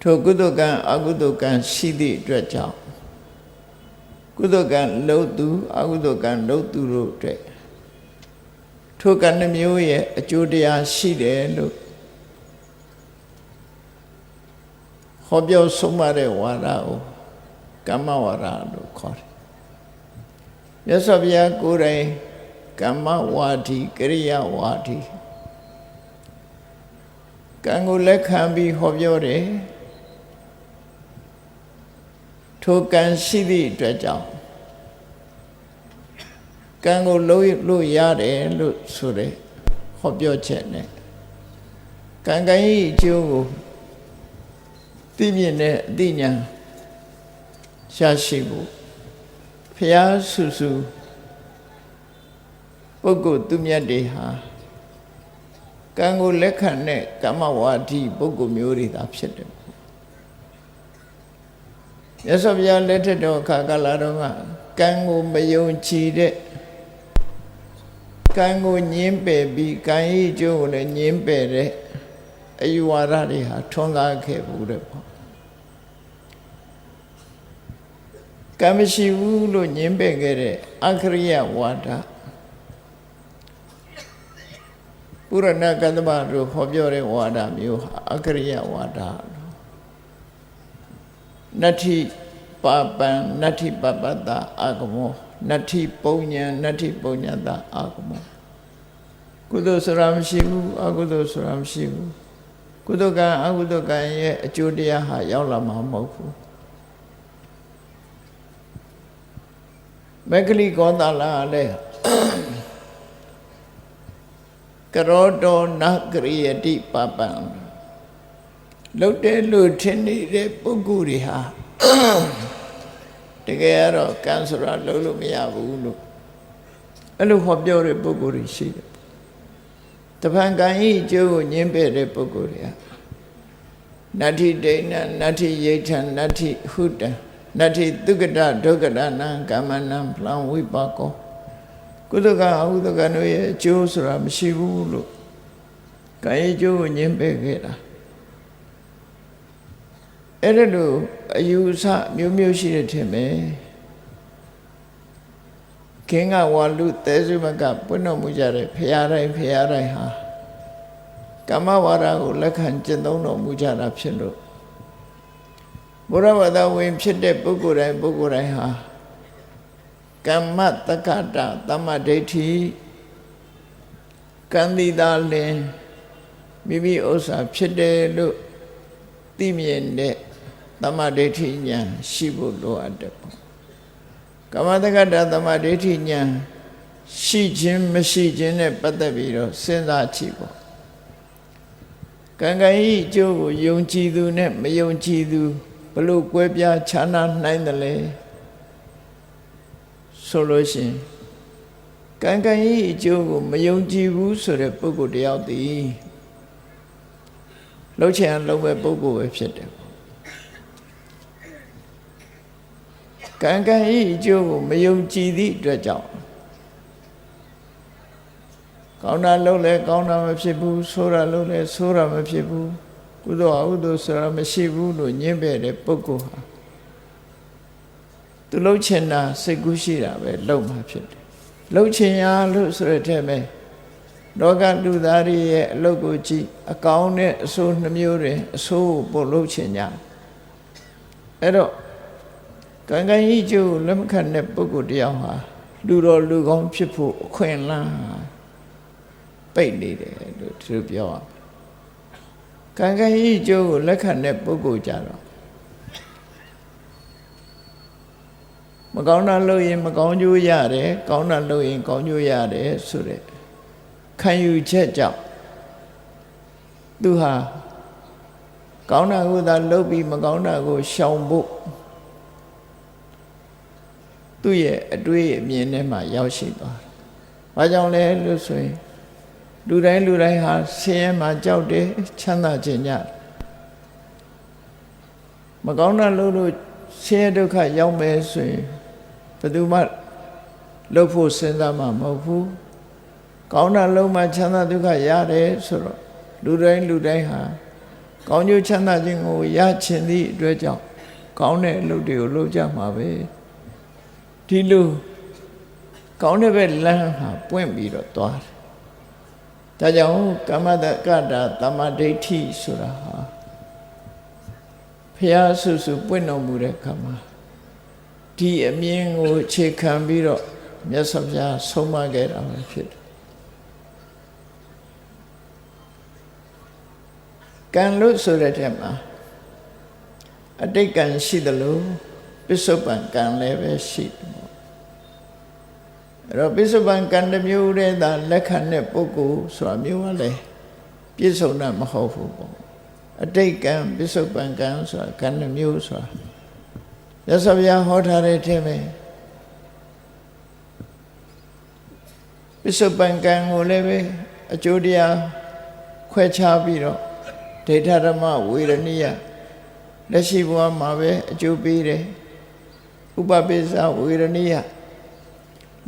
ထိုကုသိုလ်ကံအကုသိုလ်ကံရှိသည့်အတွက်ကြောင့်ကုသိုလ်ကံလုပ်သူအကုသိုလ်ကံလုပ်သူတို့အတွက်ထိုကံနှမျိုးရဲ့အကျိုးတရားရှိတယ်လို့ဟောပြောဆုံးမတဲ့ဝါဒကိုကမ္မဝါဒလို့ခေါ်တယ်မြတ်စွာဘုရားကိုယ်တိုင်ကမ္မဝါဒီကရိယာဝါဒီကံကိုလက်ခံပြီးဟောပြောတယ်ထိုကံရှိသည့်အတွက်ကြောင့်ကံကိုလုပ်လို့ရတယ်လို့ဆိုတဲ့ဟောပြောချက်နဲ့ကံကံ၏အကျိုးကိုသိမြင်တဲ့အသိဉာဏ်ရှာရှိဖို့ဘုရားဆူဆူပုဂ္ဂိုလ်သူမြတ်တွေဟာကံကိုလက်ခံတဲ့ကမ္မဝါဒီပုဂ္ဂိုလ်မျိုးတွေသာဖြစ်တယ်မြတ်စွာဘုရားလက်ထက်တော်အခါကာလတော်ကကံကိုမယုံကြည်တဲ့ကံကိုညှင်းပယ်ပြီးကံ၏အကျိုးကိုလည်းညှင်းပယ်တဲ့အယူဝါဒတွေဟာထွန်းကားခဲ့ဘူးတဲ့ပေါ့ကံမရှိဘူးလို့ညှင်းပယ်ခဲ့တဲ့အခရိယဝါဒပုရဏကတ္တမတို့ဟောပြောတဲ့ဝါဒမျိုးဟာအခရိယဝါဒနတ္ထိပပံနတ္ထိပပတ္တအာဂမောနတ္ထိပုံညာနတ္ထိပုံညတအာဂမောကုသိုလ်ဆိုတာမရှိဘူးအကုသိုလ်ဆိုတာမရှိဘူးကုသိုလ်ကံအကုသိုလ်ကံရဲ့အကျိုးတရားဟာရောက်လာမှာမဟုတ်ဘူးမဂ္ဂလိကောသလလည်းကရောတောနကရိယတိပပံလုတ်တဲ့လို့ထင်နေတဲ့ပုဂ္ဂိုလ်တွေဟာတကယ်တော့ကံဆိုတာလုံးလို့မရဘူးလို့အဲ့လိုဟောပြောတဲ့ပုဂ္ဂိုလ်တွေရှိတယ်တပံကံဤအကျိုးကိုညှင်းပယ်တဲ့ပုဂ္ဂိုလ်တွေကနတ္ထိဒိဋ္ဌံနတ္ထိယိဋ္ဌံနတ္ထိဟုတံနတ္ထိသုက္ကတဒုက္ကတနံကမ္မနံဖလံဝိပါကောကုသကအဟုသကံတို့ရဲ့အကျိုးဆိုတာမရှိဘူးလို့ကံရဲ့အကျိုးကိုညှင်းပယ်ခဲ့တာအဲ့ဒါလို့အယူဆမျိုးမျိုးရှိတဲ့ထင်မယ်ခင်ကဝါလူသဲစုမကပွင့်တော်မူကြတဲ့ဖရာတိုင်းဟာကမ္မဝါဒကိုလက်ခံကျင့်သုံးတော်မူကြတာဖြစ်လို့ဘုရားဘာသာဝင်ဖြစ်တဲ့ပုဂ္ဂိုလ်တိုင်းဟာကမ္မတက္ကတာသမ္မာဒိဋ္ဌိကံတိသာလင်မိမိဥစ္စာဖြစ်တယ်လို့သိမြင်တဲ့သမ္မာဒိဋ္ဌိဉာဏ်ရှိဖို့လိုအပ်တယ်ပေါ့ကမ္မတက္ကတာသမ္မာဒိဋ္ဌိဉာဏ်ရှိခြင်းမရှိခြင်းနဲ့ပတ်သက်ပြီးတော့စဉ်းစားကြည့်ပေါ့ကံကံဤအကျိုးကိုယုံကြည်သူနဲ့မယုံကြည်သူဘလို့ကွဲပြားခြားနားနိုင်တယ်လဲဆိုလို့ရှိရင်ကံကံဤအကျိုးကိုမယုံကြည်ဘူးဆိုတဲ့ပုဂ္ဂိုလ်တယောက်တည်းလှုပ်ချင်လှုပ်မဲ့ပုဂ္ဂိုလ်ပဲဖြစ်တယ်ကံကံဤအကျိုးကိုမယုံကြည်သည့်အတွက်ကြောင့်ကောင်းတာလုပ်လဲကောင်းတာမဖြစ်ဘူးဆိုးတာလုပ်လဲဆိုးတာမဖြစ်ဘူးကုသိုလ်အကုသိုလ်ဆိုတာမရှိဘူးလို့ညှင်းပယ်တဲ့ပုဂ္ဂိုလ်ဟာသူလှုပ်ချင်တာစိတ်ကူးရှိတာပဲလှုပ်မှာဖြစ်တယ်လှုပ်ချင်ရလို့ဆိုရတဲ့မဲ့လောကလူသားတွေရဲ့အလုပ်ကိုကြည့်အကောင်းနဲ့အဆိုးနှမျိုးတွေအဆိုးကိုပို့လှုပ်ချင်ကြအဲ့တော့ကံကံဤကျိုးကိုလက်မခံတဲ့ပုဂ္ဂိုလ်တရားဟာလူတော်လူကောင်းဖြစ်ဖို့အခွင့်အလမ်းပိတ်နေတယ်လို့သူပြောအောင်ကံကံဤကျိုးကိုလက်ခံတဲ့ပုဂ္ဂိုလ်ကြတော့မကောင်းတာလုပ်ရင်မကောင်းကျိုးရတယ်ကောင်းတာလုပ်ရင်ကောင်းကျိုးရတယ်ဆိုတဲ့ခံယူချက်ကြောင့်သူဟာကောင်းတာကိုသာလုပ်ပြီးမကောင်းတာကိုရှောင်ဖို့သူ့ရဲ့အတွေ့အမြင်ထဲမှာရောက်ရှိသွားတယ်။ဘာကြောင့်လဲလို့ဆိုရင်လူတိုင်းဟာဆင်းရဲမှာကြောက်တယ်ချမ်းသာခြင်းညမကောင်းတာလုပ်လို့ဆင်းရဲဒုက္ခရောက်မယ်ဆိုရင်ဘယ်သူမှလုပ်ဖို့စဉ်းစားမှာမဟုတ်ဘူးကောင်းတာလုပ်မှချမ်းသာဒုက္ခရတယ်ဆိုတော့လူတိုင်းဟာ ကောင်းကျိုးချမ်းသာခြင်းကိုရချင်သည့်အတွက်ကြောင့်ကောင်းတဲ့အလုပ်တွေကိုလုပ်ကြမှာပဲဒီလိုကောင်းတဲ့ဘက်လမ်းဟာပွင့်ပြီးတော့သွားတယ်ဒါကြောင့်ကမ္မတက္ကတာသမ္မာဒိဋ္ဌိဆိုတာဟာဘုရားဆုစုပွင့်တော်မူတဲ့အခါမှာဒီအမြင်ကိုအခြေခံပြီးတော့မြတ်စွာဘုရားဆုံးမခဲ့တာပဲဖြစ်တယ်ကံလို့ဆိုတဲ့ထဲမှာအတိတ်ကံရှိသလိုပစ္စုပန်ကံလည်းပဲရှိတယ်ပေါ့အဲ့တော့ပစ္စုပန်ကံတစ်မျိုးတည်းသာလက်ခံတဲ့ပုဂ္ဂိုလ်ဆိုတာမျိုးကလည်းပြည့်စုံတာမဟုတ်ဘူးပေါ့အတိတ်ကံပစ္စုပန်ကံဆိုတာကံတစ်မျိုးဆိုတာမြတ်စွာဘုရားဟောထားတဲ့ထဲမှာပစ္စုပန်ကံကိုလည်းပဲအကျိုးတရားခွဲခြားပြီးတော့ဒိဋ္ဌဓမ္မဝေရဏိယလက်ရှိဘဝမှာပဲအကျိုးပေးတယ်ဥပပိစ္ဆဝေရဏိယ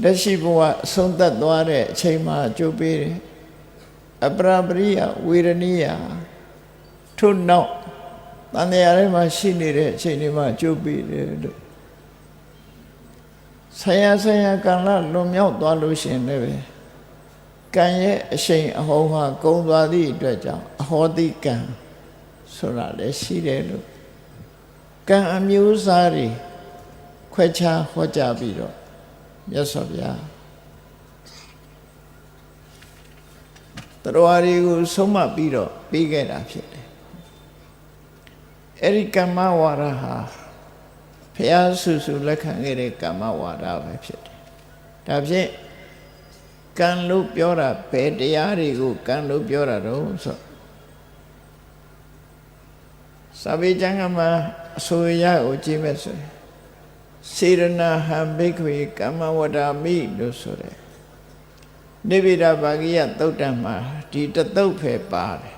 လက်ရှိဘဝအဆုံးသတ်သွားတဲ့အချိန်မှာအကျိုးပေးတယ်အပရပရိယဝေရဏိယထို့နောက်တန်တရားထဲမှာရှိနေတဲ့အချိန်တွေမှာအကျိုးပေးတယ်လို့ဆရာကံလလွန်မြောက်သွားလို့ရှိရင်လည်းကံရဲ့အရှိန်အဟုန်ဟာကုံသွားသည့်အတွက်ကြောင့်အဟောတိကံဆိုတာလည်းရှိတယ်လို့ကံအမျိုးအစားတွေခွဲခြားဟောကြားပြီးတော့မြတ်စွာဘုရားတရားတွေကိုဆုံးမပြီးတော့ပြီးခဲ့တာဖြစ်တယ်အဲ့ဒီကမ္မဝါဒဟာဘုရားဆုစုလက်ခံခဲ့တဲ့ကမ္မဝါဒပဲဖြစ်တယ်ဒါဖြင့်ကံလို့ပြောတာဘယ်တရားတွေကိုကံလို့ပြောတာတော့ဆိုစာပေကျမ်းကမှာအဆိုရကိုကြည့်မဲ့ဆိုရင်စေရနာဟံဘိက္ခွေကမ္မဝဒာမိလို့ဆိုတယ်နိဗ္ဗိဒဘာဂိယသုတ်တံမှာဒီတသုတ်ဖယ်ပါတယ်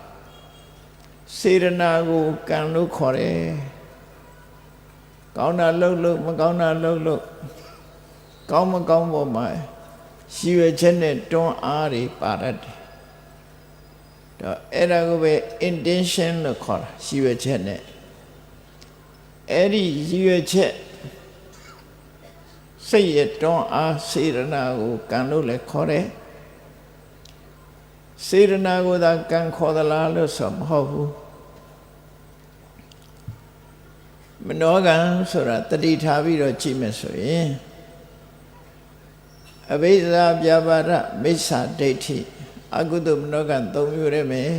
စေရနာကိုကံလို့ခေါ်တယ်ကောင်းတာလုပ်မကောင်းတာလုပ်ကောင်းမကောင်းပေါ်မှာရှိရချက်နဲ့တွန်းအားတွေပါတတ်တယ်တော့အဲ့ဒါကိုပဲ intention လို့ခေါ်တာရှိရချက်နဲ့အဲ့ဒီရှိရချက်စိတ်ရတွန်းအားစေရနာကိုကံလို့လည်းခေါ်တယ်စေရနာကိုသာကံခေါ်သလားလို့ဆိုမဟုတ်ဘူးမနောကံဆိုတာတတိထားပြီးတော့ကြည့်မယ်ဆိုရင်အဘိဇ္ဇာပြပါဒမိစ္ဆာဒိဋ္ဌိအကုသိုလ်မနောကံ၃မျိုးရဲမယ်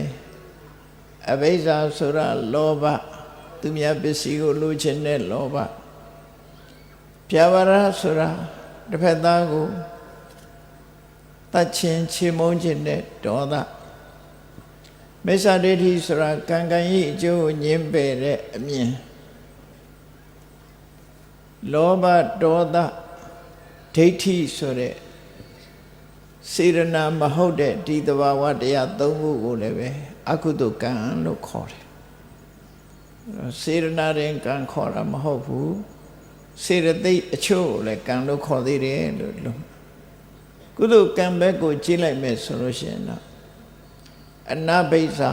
အဘိဇ္ဇာဆိုတာလောဘသူများပစ္စည်းကိုလိုချင်တဲ့လောဘပြပါဒဆိုတာတစ်ဖက်သားကိုတတ်ခြင်းချေမုန်းခြင်းနဲ့ဒေါသမိစ္ဆာဒိဋ္ဌိဆိုတာကံကံဤအကျိုးညင်းပယ်တဲ့အမြင်လောဘဒေါသဒိဋ္ဌိဆိုတဲ့စေရနာမဟုတ်တဲ့ဒီသဘာဝတရား၃ခုကိုလည်းပဲအကုသိုလ်ကံလို့ခေါ်တယ်စေရနာရင်ကံခေါ်တာမဟုတ်ဘူးစေရသိက်အချို့ကိုလည်းကံလို့ခေါ်သေးတယ်လို့ကုသိုလ်ကံဘက်ကိုကြည့်လိုက်မယ်ဆိုလို့ရှိရင်တော့အနဘိဇ္ဇာ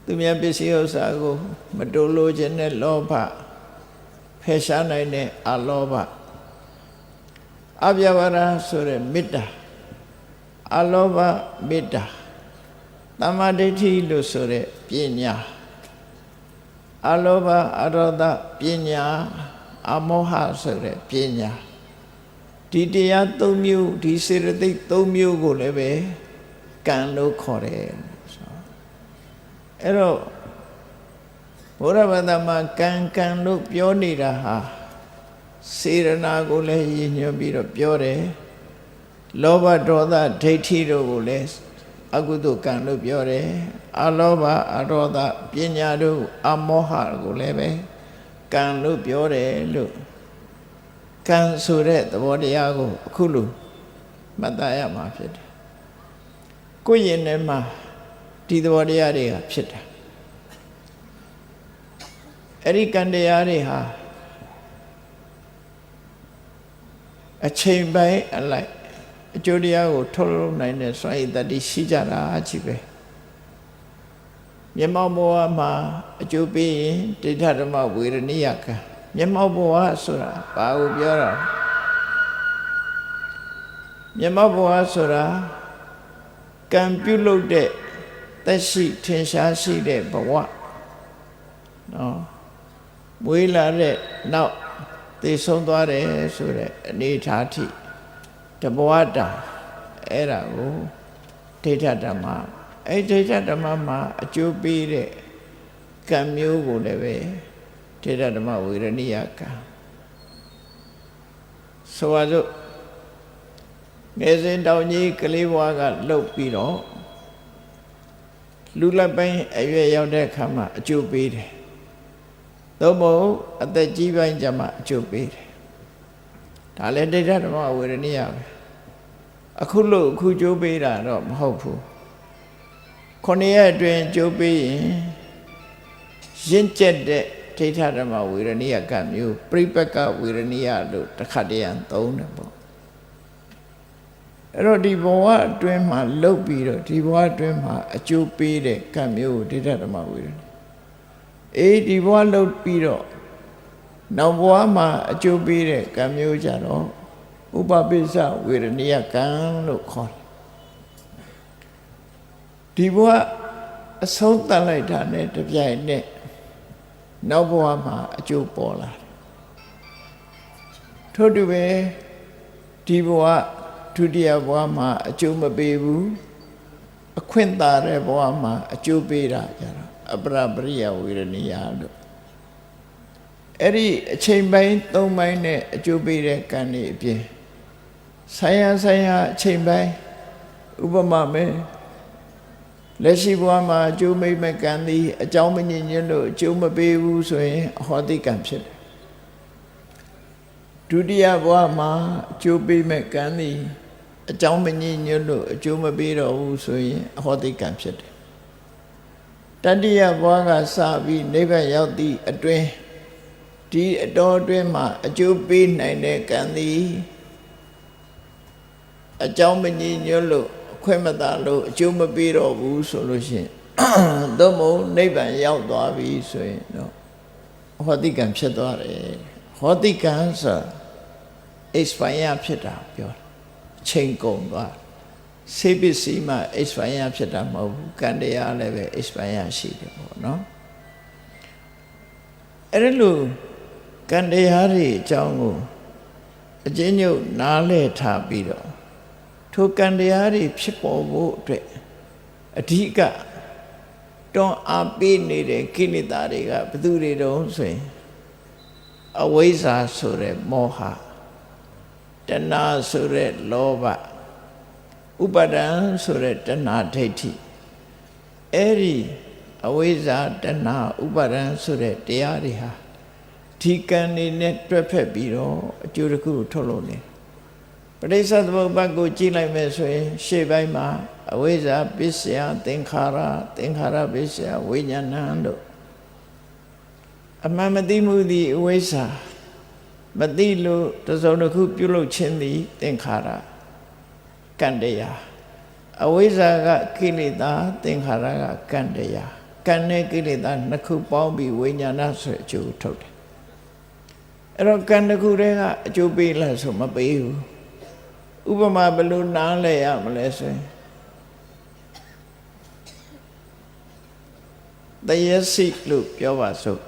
သူများပစ္စည်းဥစ္စာကိုမတိုးလို့ခြင်းနဲ့လောဘဖယ်ရှားနိုင်တဲ့အလောဘအပြဝရဆိုတဲ့မေတ္တာအလောဘမေတ္တာသမ္မာဒိဋ္ဌိလို့ဆိုတဲ့ပညာအလောဘအရောဓပညာအမောဟဆိုတဲ့ပညာဒီတရား၃မျိုးဒီစေတသိက်၃မျိုးကိုလည်းပဲကံလို့ခေါ်တယ်အဲ့တော့ဘုရားဘာသာမှာကံလို့ပြောနေတာဟာစေရနာကိုလည်းရည်ညွှန်းပြီးတော့ပြောတယ်လောဘဒေါသဒိဋ္ဌိတို့ကိုလည်းအကုသိုလ်ကံလို့ပြောတယ်အလောဘအရောဓပညာတို့အမောဟကိုလည်းပဲကံလို့ပြောတယ်လို့ကံဆိုတဲ့သဘောတရားကိုအခုလိုမှတ်သားရမှာဖြစ်တယ်ကိုယ့်ရင်ထဲမှာဒီသဘောတရားတွေကဖြစ်တာအဲ့ဒီကံတရားတွေဟာအချိန်ပိုင်းအလိုက်အကျိုးတရားကိုထုတ်လုပ်နိုင်တဲ့စွမ်းရည်တတိရှိကြတာကြီးပဲ မျက်မှောက်ဘဝမှာအကျိုးပေးရင်ဒိဋ္ဌဓမ္မဝေရဏိယကံမျက်မှောက်ဘဝဆိုတာဘာကိုပြောတာမျက်မှောက်ဘဝဆိုတာကံပြုလုပ်တဲ့သက်ရှိထင်ရှားရှိတဲ့ဘဝနော်မွေးလာတဲ့နောက်သိဆုံးသွားတယ်ဆိုတဲ့အနေအထားထိတဘဝတာအဲ့ဒါကိုဒိဋ္ဌဓမ္မအဲ့ဒိဋ္ဌဓမ္မမှာအကျိုးပေးတဲ့ကံမျိုးကိုလည်းပဲဒိဋ္ဌဓမ္မဝေရဏိယကံဆိုပါစို့ငယ်စဉ်တောင်ကြီးကလေးဘွားကလှုပ်ပြီးတော့လူလက်ပိုင်းအရွယ်ရောက်တဲ့အခါမှာအကျိုးပေးတယ်သို့မဟုတ်အသက်ကြီးပိုင်းကျမှအကျိုးပေးတယ်ဒါလည်းဒိဋ္ဌဓမ္မဝေရဏိယပဲအခုလို့အခုကျိုးပေးတာတော့မဟုတ်ဘူး9 ရက်အတွင်းကျိုးပေးရင်ရင့်ကျက်တဲ့ဒိဋ္ဌဓမ္မဝေရဏိယကမျိုးပြိပက္ခဝေရဏိယလို့တစ်ခါတည်းသုံးတယ်ပေါ့အဲ့တော့ဒီဘဝအတွင်းမှာလှုပ်ပြီးတော့ဒီဘဝအတွင်းမှာအကျိုးပေးတဲ့ကံမျိုးကိုဒိဋ္ဌဓမ္မဝေရဏိဒီဘဝလှုပ်ပြီးတော့နောက်ဘဝမှာအကျိုးပေးတဲ့ကံမျိုးကြတော့ဥပပိစ္ဆဝေရဏိယကံလို့ခေါ်တယ်ဒီဘဝအဆုံးသတ်လိုက်တာနဲ့တပြိုင်နက်နောက်ဘဝမှာအကျိုးပေါ်လာတယ်ထို့တူပဲဒီဘဝဒုတိယဘဝမှာအကျိုးမပေးဘူးအခွင့်သာတဲ့ဘဝမှာအကျိုးပေးတာကြတော့အပရပရိယဝေရဏိယလို့အဲ့ဒီအချိန်ပိုင်း၃ပိုင်းနဲ့အကျိုးပေးတဲ့ကံတွေအပြင်ဆိုင်ရာအချိန်ပိုင်းဥပမာမဲ့လက်ရှိဘဝမှာအကျိုးမိမဲ့ကံသည်အကြောင်းမညင်ညွတ်လို့အကျိုးမပေးဘူးဆိုရင်အဟောတိကံဖြစ်တယ်ဒုတိယဘဝမှာအကျိုးပေးမဲ့ကံသည်အကြောင်းမညင်ညွတ်လို့အကျိုးမပေးတော့ဘူးဆိုရင်အဟောတိကံဖြစ်တယ်တတိယဘဝကစပြီးနိဗ္ဗာန်ရောက်သည့်အတွင်းဒီအတော်အတွင်းမှာအကျိုးပေးနိုင်တဲ့ကံသည်အကြောင်းမညင်ညွတ်လို့အခွင့်မသာလို့အကျိုးမပေးတော့ဘူးဆိုလို့ရှိရင်သို့မဟုတ်နိဗ္ဗာန်ရောက်သွားပြီဆိုရင်တော့ဟောတိကံဖြစ်သွားတယ်ဟောတိကံဆို expire ဖြစ်တာပြောအချိန်ကုန်သွားစေပစ္စည်းမှာ expire ဖြစ်တာမဟုတ်ဘူးကံတရားလည်းပဲ expire ရှိတယ်ပေါ့နော်အဲ့ဒါလို့ကံတရားတွေအကြောင်းကိုအကျဉ်းချုပ်နားလည်ထားပြီးတော့ထိုကံတရားတွေဖြစ်ပေါ်ဖို့အတွက်အဓိကတွန်းအားပေးနေတဲ့ကိလေသာတွေကဘယ်သူတွေတုံးဆိုရင်အဝိဇ္ဇာဆိုတဲ့မောဟတဏှာဆိုတဲ့လောဘဥပါဒံဆိုတဲ့တဏှာဒိဋ္ဌိအဲ့ဒီအဝိဇ္ဇာတဏှာဥပါဒံဆိုတဲ့တရားတွေဟာဒီကံတွေနဲ့တွဲဖက်ပြီးတော့အကျိုးတစ်ခုထုတ်လို့နေပဋိစ္စသမုပ္ပါဒ်ကိုကြည့်လိုက်မယ်ဆိုရင်ရှေ့ပိုင်းမှာအဝိဇ္ဇာပစ္စယသင်္ခါရပစ္စယဝိညာဏတို့အမှန်မသိမှုသည်အဝိဇ္ဇာမသိလို့တစုံတစ်ခုပြုလုပ်ခြင်းသည်သင်္ခါရကံတရားအဝိဇ္ဇာကကိလေသာသင်္ခါရကကံတရားကံနဲ့ကိလေသာနှစ်ခုပေါင်းပြီးဝိညာဏဆိုတဲ့အကျိုးထုတ်တယ်အဲ့တော့ကံတစ်ခုတည်းကအကျိုးပေးလားဆိုမပေးဘူးဥပမာဘယ်လိုနားလဲရမလဲဆိုရင်တယစီလို့ပြောပါစို့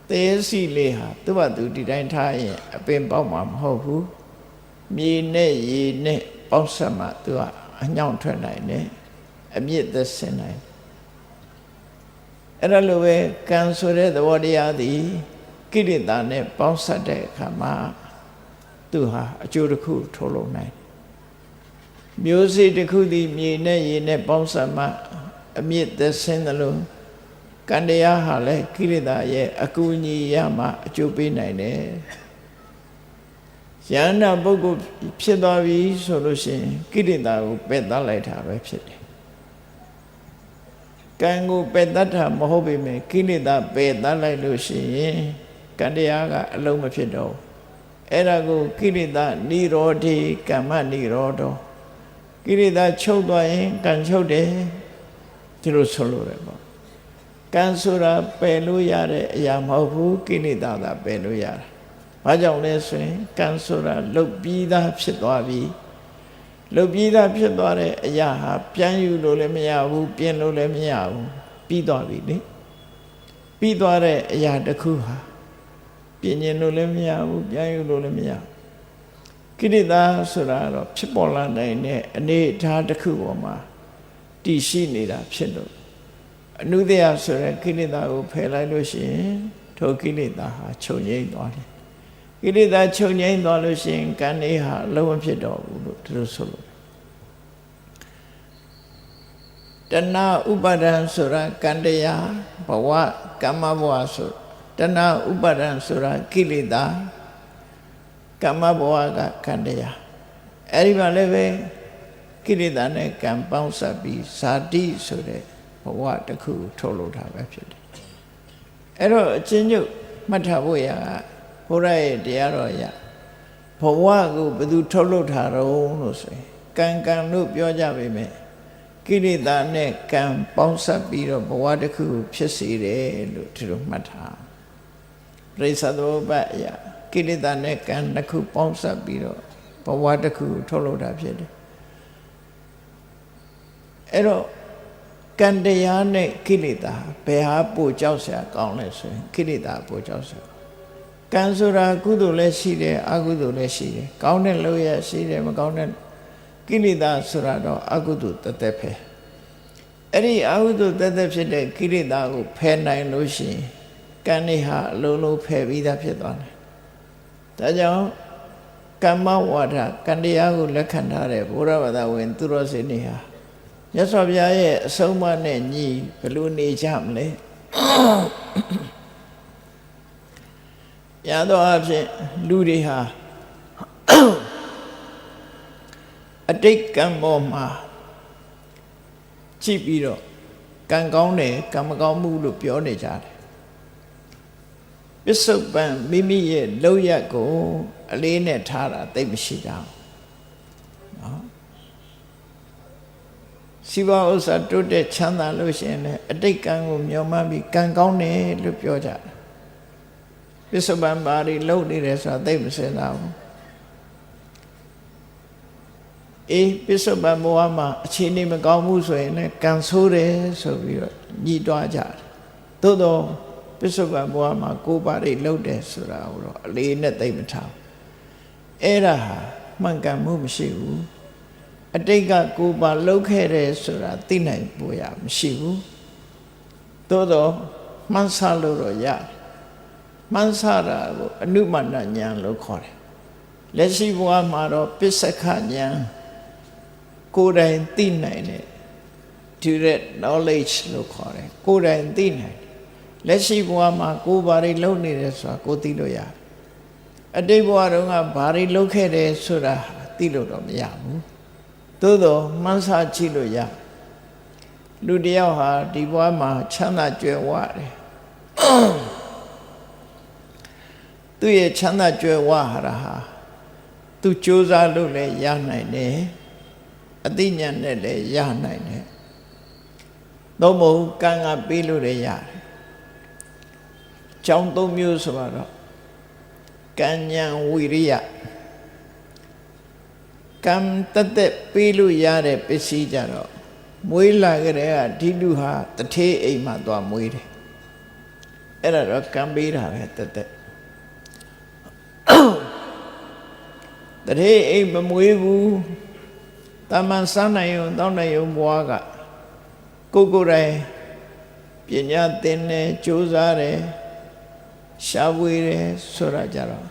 တယစီလေးဟာသူ့ဘာသူဒီတိုင်းထားရင်အပင်ပေါက်မှာမဟုတ်ဘူးမြေနဲ့ရေနဲ့ပေါက်ဆက်မှသူကအညောင်းထွက်နိုင်တယ်အမြင့်သက်ဆင်းနိုင်အဲ့ဒါလိုပဲကံဆိုတဲ့သဘောတရားသည်ကိလေသာနဲ့ပေါင်းဆက်တဲ့အခါမှာသူဟာအကျိုးတစ်ခုထုတ်လုပ်နိုင်မျိုးစေ့တစ်ခုသည်မြေနဲ့ရေနဲ့ပေါင်းဆက်မှအမြင့်သက်ဆင်းတယ်လို့ကံတရားဟာလည်းကိလေသာရဲ့အကူအညီရမှအကျိုးပေးနိုင်တယ်ယန္တာပုဂ္ဂိုလ်ဖြစ်သွားပြီဆိုလို့ရှိရင်ကိလေသာကိုပယ်တတ်လိုက်တာပဲဖြစ်တယ်ကံကိုပယ်တတ်တာမဟုတ်ပေမဲ့ကိလေသာပယ်တတ်လိုက်လို့ရှိရင်ကံတရားကအလုံးမဖြစ်တော့အဲ့ဒါကိုကိလေသာនិရောဓေကမ္မនិရောဓောကိလေသာချုပ်သွားရင်ကံချုပ်တယ် ဒီလိုဆိုလို့ရပေါ့ကံဆိုတာပယ်လို့ရတဲ့အရာမဟုတ်ဘူးကိလေသာသာပယ်လို့ရတာဘာကြောင့်လဲဆိုရင်ကံဆိုတာလုတ်ပြီးသားဖြစ်သွားပြီလုတ်ပြီးသားဖြစ်သွားတဲ့အရာဟာပြန်ယူလို့လည်းမရဘူးပြင်လို့လည်းမရဘူးပြီးသွားပြီလေပြီးသွားတဲ့အရာတစ်ခုဟာပြင်ရင်လို့လည်းမရဘူးပြန်ယူလို့လည်းမရဘူးကိလေသာဆိုတာတော့ဖြစ်ပေါ်လာနိုင်တဲ့အနေအထားတစ်ခုပေါ်မှာတည်ရှိနေတာဖြစ်လို့အနုတ္တယဆိုတဲ့ကိလေသာကိုဖယ်လိုက်လို့ရှိရင်ထိုကိလေသာဟာချုပ်ငြိမ်းသွားတယ်ကိလေသာချုပ်ငြိမ်းသွားလို့ရှိရင်ကံလေးဟာအလုံးမဖြစ်တော့ဘူးလို့ဒီလိုဆိုလို့တဏှာဥပါဒံဆိုတာကံတရားဘဝကမ္မဘဝဆိုတဏှာဥပါဒံဆိုတာကိလေသာကမ္မဘဝကကံတရားအဲ့ဒီမှာလည်းပဲကိလေသာနဲ့ကံပေါင်းစပ်ပြီးဇာတိဆိုတဲ့ဘဝတစ်ခုထုတ်လုပ်တာပဲဖြစ်တယ်အဲ့တော့အချင်းချုပ်မှတ်ထားဖို့ရဘုရားရဲ့တရားတော်ရဘဝကိုဘယ်သူထုတ်လုပ်ထားတော့လို့ဆိုရင်ကံလို့ပြောကြပေမဲ့ကိလေသာနဲ့ကံပေါင်းစပ်ပြီးတော့ဘဝတစ်ခုဖြစ်စေတယ်လို့ဒီလိုမှတ်ထားပရိစ္ဆေသမုပ္ပါဒ်အရာကိလေသာနဲ့ကံတစ်ခုပေါင်းစပ်ပြီးတော့ဘဝတစ်ခုထုတ်လုပ်တာဖြစ်တယ်အဲ့တော့ကံတရားနဲ့ကိလေသာဘယ်ဟာပိုကြောက်စရာကောင်းလဲဆိုရင်ကိလေသာပိုကြောက်စရာကံဆိုတာကုသိုလ်လည်းရှိတယ်အကုသိုလ်လည်းရှိတယ်ကောင်းတဲ့လုပ်ရရှိတယ်မကောင်းတဲ့ကိလေသာဆိုတာတော့အကုသိုလ်တသက်ပဲအဲ့ဒီအကုသိုလ်တသက်ဖြစ်တဲ့ကိလေသာကိုဖယ်နိုင်လို့ရှိရင်ကံတွေဟာအလုံးလုံးဖယ်ပြီးသားဖြစ်သွားတယ်ဒါကြောင့်ကမ္မဝါဒကံတရားကိုလက်ခံထားတဲ့ဘုရားဘာသာဝင်သူတော်စင်တွေဟာမြတ်စွာဘုရားရဲ့အဆုံးအမနဲ့ညီဘယ်လိုနေကြမလဲရသောအဖြစ်လူတွေဟာအတိတ်ကံပေါ်မှာကြည့်ပြီးတော့ကံကောင်းတယ်ကံမကောင်းဘူးလို့ပြောနေကြတယ်ပစ္စုပန်မိမိရဲ့လောက်ရကိုအလေးနဲ့ထားတာသိမရှိတာနော်စီဝါဥစ္စာတိုးတက်ချမ်းသာလို့ရှိရင်လည်းအတိတ်ကံကိုမျှော်မှန်းပြီးကံကောင်းတယ်လို့ပြောကြတယ်ပစ္စုပန်ဘာတွေလုပ်နေတယ်ဆိုတာသိမစင်တာဘူးပစ္စုပန်ဘဝမှာအခြေအနေမကောင်းဘူးဆိုရင်လည်းကံဆိုးတယ်ဆိုပြီးတော့ညှိတွားကြတယ်သို့တော့ပစ္စုပန်ဘဝမှာကိုယ်ပါတွေလုပ်တယ်ဆိုတာကိုတော့အလေးနဲ့သိမထားအဲ့ဒါဟာမှန်ကန်မှုမရှိဘူးအတိတ်ကကိုယ်ပါလုပ်ခဲ့တယ်ဆိုတာသိနိုင်ဖို့ရမရှိဘူးသို့တော့မှန်းဆလို့တော့ရတယ်မှန်းဆတာကိုအနုမန္တဉာဏ်လို့ခေါ်တယ်လက်ရှိဘဝမှာတော့ပစ္စကဉာဏ်ကိုယ်တိုင်သိနိုင်တယ် direct knowledge လို့ခေါ်တယ်ကိုယ်တိုင်သိနိုင်လက်ရှိဘဝမှာကိုယ်ဘာတွေလုပ်နေတယ်ဆိုတာကိုသိလို့ရတယ်အတိတ်ဘဝတုန်းကဘာတွေလုပ်ခဲ့တယ်ဆိုတာသိလို့တော့မရဘူးသို့တော့မှန်းဆကြည့်လို့ရလူတယောက်ဟာဒီဘဝမှာချမ်းသာကြွယ်ဝတယ်သူရဲ့ချမ်းသာကြွယ်ဝတာဟာသူကြိုးစားလို့လည်းရနိုင်တယ်အသိဉာဏ်နဲ့လည်းရနိုင်တယ်သို့မဟုတ်ကံကပေးလို့လည်းရတယ်ကျောင်းသုံးမျိုးဆိုတော့ကံဉာဏ်ဝိရိယကံတသက်ပေးလို့ရတဲ့ပစ္စည်းကြတော့မွေးလာကြတဲ့ကဒီလူဟာတထေးအိမ်မှာသွားမွေးတယ်အဲ့ဒါတော့ကံပေးတာပဲတသက်တထေးအိမ်မမွေးဘူးတာမန်စားနိုင်ုံတောင်းနိုင်ုံဘွားကကိုယ်တိုင်ပညာသင်တယ်ကြိုးစားတယ်ရှားဝေးတယ်ဆိုတာကြတော့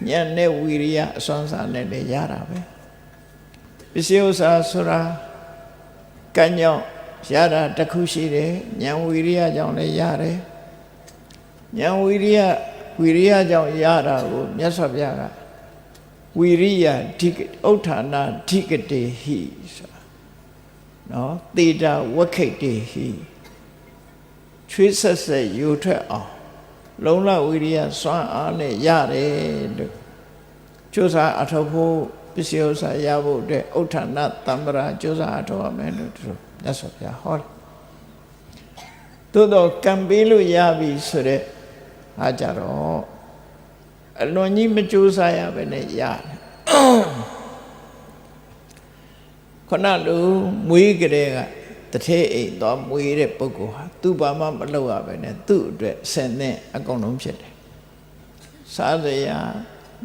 ဉာဏ်နဲ့ဝိရိယအစွမ်းစားနဲ့လည်းရတာပဲပစ္စည်းဥစ္စာဆိုတာကံကြောင့်ရတာတစ်ခုရှိတယ်ဉာဏ်ဝိရိယကြောင့်လည်းရတယ်ဉာဏ်ဝိရိယကြောင့်ရတာကိုမြတ်စွာဘုရားကဝိရိယဓိဥဋ္ဌာဏဓိကတေဟိဆိုတာနော်တေတာဝက္ခိတေဟိချွေးဆက်ဆက်ယူထွက်အောင်လုံလဝိရိယစွမ်းအားနဲ့ရတယ်လို့ကြိုးစားအထောက်ဖို့ပစ္စည်းဥစ္စာရဖို့အတွက်ဥဋ္ဌာဏတံ္ပရာကြိုးစားအထောက်ရမယ်လို့သူမြတ်စွာဘုရားဟောတယ် သို့တော့ကံပေးလို့ရပြီဆိုတဲ့အားကြတော့အလွန်ကြီးမကြိုးစားရပဲနဲ့ရတယ်ခဏလိုမွေးကြတဲ့ကတထဲအိမ်သွားမွေးတဲ့ပုဂ္ဂိုလ်ဟာသူ့ဘာမှမလုပ်ရပဲနဲ့သူ့အတွက်ဆင်တဲ့အကုန်လုံးဖြစ်တယ်စားစရာ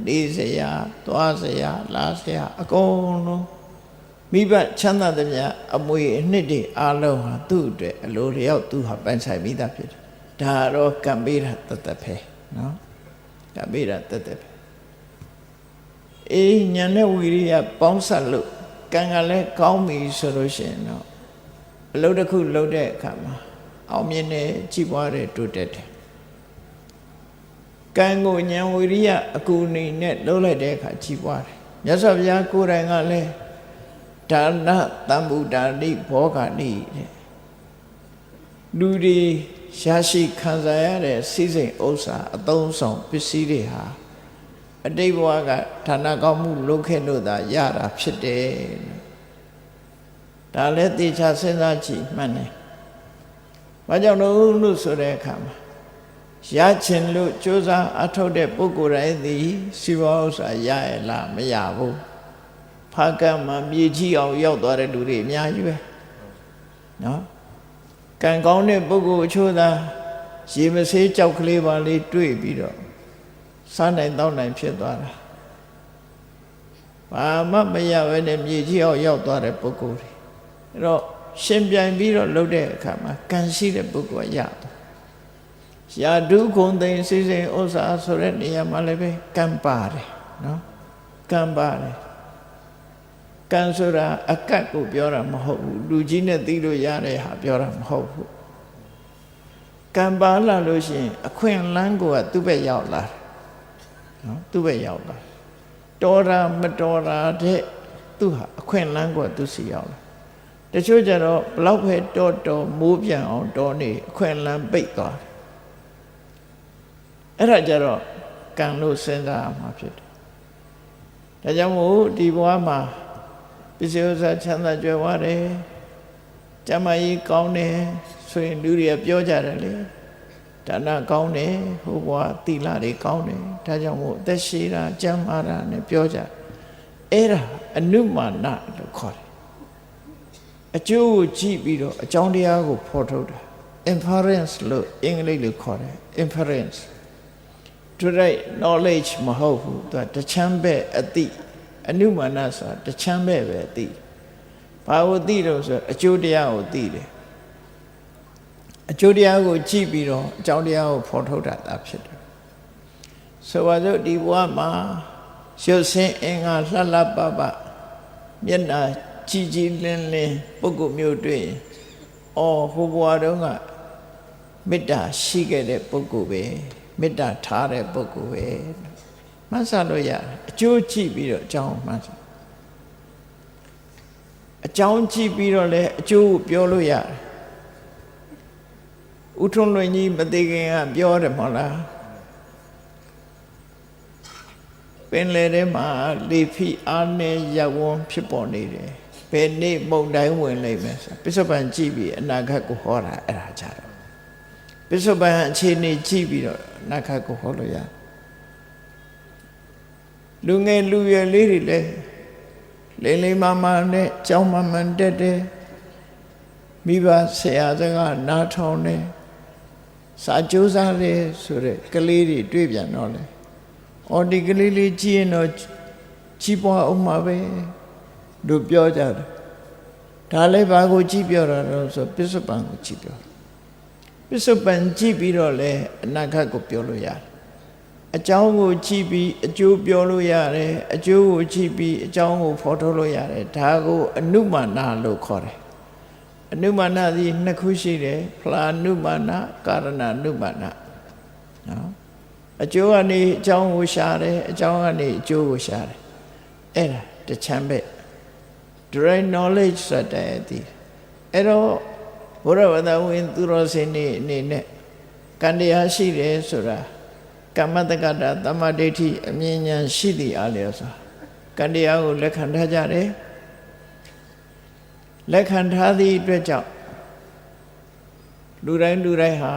နေစရာသွားစရာလာစရာအကုန်လုံးမိဘချမ်းသာတဲ့မြတ်အမွေအနှစ်တွေအားလုံးဟာသူ့အတွက်အလိုလျောက်သူဟာပိုင်ဆိုင်မိသားဖြစ်တယ်ဒါတော့ကံပေးတာတသက်ပဲနော်ကံပေးတာတသက်ပဲအေးညာနဲ့ဝိရိယပေါင်းစပ်လို့ကံကလည်းကောင်းပြီဆိုလို့ရှိရင်တော့အလုပ်တစ်ခုလုပ်တဲ့အခါမှာအောင်မြင်တယ်ကြီးပွားတယ်တိုးတက်တယ်ကံကိုဉာဏ်ဝိရိယအကူအညီနဲ့လုပ်လိုက်တဲ့အခါကြီးပွားတယ်မြတ်စွာဘုရားကိုယ်တိုင်ကလည်းဒါနသံဗုဒ္ဓနိဘောဂနိတဲ့လူတွေရရှိခံစားရတဲ့စိစိမ်ဥစ္စာအသုံးဆောင်ပစ္စည်းတွေဟာအတိတ်ဘဝကဌာနကောင်းမှုလုပ်ခဲ့လို့သာရတာဖြစ်တယ်ဒါလည်းသေချာစဉ်းစားကြည့်မှန်တယ်။ဘာကြောင့်လို့ဆိုတဲ့အခါမှာရချင်လို့ကြိုးစားအထောက်တဲ့ပုဂ္ဂိုလ်တိုင်းသည်စီဝါဥစ္စာရရလားမရဘူး။ဖာကံမှာမြေကြီးအောင်ရောက်သွားတဲ့လူတွေအများကြီးပဲ။နော်။ကံကောင်းတဲ့ပုဂ္ဂိုလ်အချို့သာရေမဆေးကြောက်ကလေးပါလေးတွေ့ပြီးတော့စားနိုင်တောက်နိုင်ဖြစ်သွားတာ။ဘာမှမရဘဲနဲ့မြေကြီးအောင်ရောက်သွားတဲ့ပုဂ္ဂိုလ်တွေအဲ့တော့ရှင်ပြိုင်ပြီးတော့လုပ်တဲ့အခါမှာကံရှိတဲ့ပုဂ္ဂိုလ်ရတော့ရာဓုဂုံသိင်စိစိမ်ဥစ္စာဆိုတဲ့နေရာမှာလည်းပဲကံပါတယ်နော်ကံပါတယ်ကံဆိုတာအကတ်ကိုပြောတာမဟုတ်ဘူးလူကြီးနဲ့သိလို့ရတဲ့ဟာပြောတာမဟုတ်ဘူးကံပါလာလို့ရှိရင်အခွင့်အလမ်းကိုကသူ့ဘက်ရောက်လာတယ်နော်သူ့ဘက်ရောက်လာတော်တာမတော်တာတဲ့သူဟာအခွင့်အလမ်းကိုသူစီရောက်လာတချို့ကျတော့ဘလောက်ပဲတော်မိုးပြန်အောင်တော်နေအခွင့်အလမ်းပိတ်သွားတယ်အဲ့ဒါကြတော့ကံလို့စဉ်းစားရမှာဖြစ်တယ်ဒါကြောင့်မို့ဒီဘဝမှာပစ္စည်းဥစ္စာချမ်းသာကြွယ်ဝတယ်ကျမ်းမာရေးကောင်းတယ်ဆိုရင်လူတွေကပြောကြတယ်လေဒါနကောင်းတယ်ဟိုဘဝသီလတွေကောင်းတယ်ဒါကြောင့်မို့အသက်ရှည်တာကျမ်းမာတာနဲ့ပြောကြအဲ့ဒါအနုမာနလို့ခေါ်တယ်အကျိုးကိုကြည့်ပြီးတော့အကြောင်းတရားကိုဖော်ထုတ်တာ inference လို့အင်္ဂလိပ်လိုခေါ်တယ် inference direct knowledge မဟုတ်ဘူးသူကတချမ်းပဲအသိအနုမာနဆိုတာတချမ်းပဲပဲအသိဘာကိုသိတော့ဆိုအကျိုးတရားကိုသိတယ်အကျိုးတရားကိုကြည့်ပြီးတော့အကြောင်းတရားကိုဖော်ထုတ်တာဖြစ်တယ်ဆိုပါစို့ဒီဘဝမှာရုပ်ဆင်းအင်္ဂါလှလှပပမျက်နှာကြည်ကြည်လင်းလင်းပုဂ္ဂိုလ်မျိုးတွေ့အော်ဟိုဘဝတုန်းကမေတ္တာရှိခဲ့တဲ့ပုဂ္ဂိုလ်ပဲမေတ္တာထားတဲ့ပုဂ္ဂိုလ်ပဲမှတ်ဆလို့ရတယ်အကျိုးကြည့်ပြီးတော့အကြောင်းမှတ်ဆအကြောင်းကြည့်ပြီးတော့လည်းအကျိုးကိုပြောလို့ရတယ်ဥထုံးလွင်ကြီးမသိခင်ကပြောတယ်မဟုတ်လားပင်လယ်ထဲမှာလေဖိအားနဲ့ရပ်ဝန်းဖြစ်ပေါ်နေတယ်ဘယ်နေ့မုန်တိုင်းဝင်လိမ့်မယ်ဆိုပစ္စုပန်ကြည့်ပြီးအနာဂတ်ကိုဟောတာအဲ့ဒါကြတယ်ပစ္စုပန်အခြေအနေကြည့်ပြီးတော့အနာဂတ်ကိုဟောလို့ရလူငယ်လူရွယ်လေးတွေလည်းလိမ့်လိမ့်မာမာနဲ့ကြောင်းမှန်မှန်တက်တယ်မိဘဆရာစကားနားထောင်တယ်စာကြိုးစားတယ်ဆိုတဲ့ကလေးတွေတွေ့ပြန်တော့လေအော်ဒီကလေးလေးကြည့်ရင်တော့ကြီးပွားအောင်မှာပဲတို့ပြောကြတယ်ဒါလည်းဘာကိုကြည့်ပြောတာတော့ဆိုပစ္စုပန်ကိုကြည့်ပြောပစ္စုပန်ကြည့်ပြီးတော့လေအနာဂတ်ကိုပြောလို့ရတယ်အကြောင်းကိုကြည့်ပြီးအကျိုးပြောလို့ရတယ်အကျိုးကိုကြည့်ပြီးအကြောင်းကိုဖော်ထုတ်လို့ရတယ်ဒါကိုအနုမာနလို့ခေါ်တယ်အနုမာနသည်နှစ်ခုရှိတယ်ဖလာနုမာနကာရဏနုမာနနော်အကျိုးကနေအကြောင်းကိုရှာတယ်အကြောင်းကနေအကျိုးကိုရှာတယ်အဲ့ဒါတချမ်းပဲ direct knowledge ဆိုတဲ့ဒီအဲ့တော့ဘုရားဝတ္တဝင်သူတော်စင်နေအနေနဲ့ကံတရားရှိတယ်ဆိုတာကမ္မတက္ကတာသမ္မာဒိဋ္ဌိအမြင်ဉာဏ်ရှိသည်အားလျော်စွာကံတရားကိုလက်ခံထားကြတယ်လက်ခံထားသည့်အတွက်ကြောင့် လူတိုင်းဟာ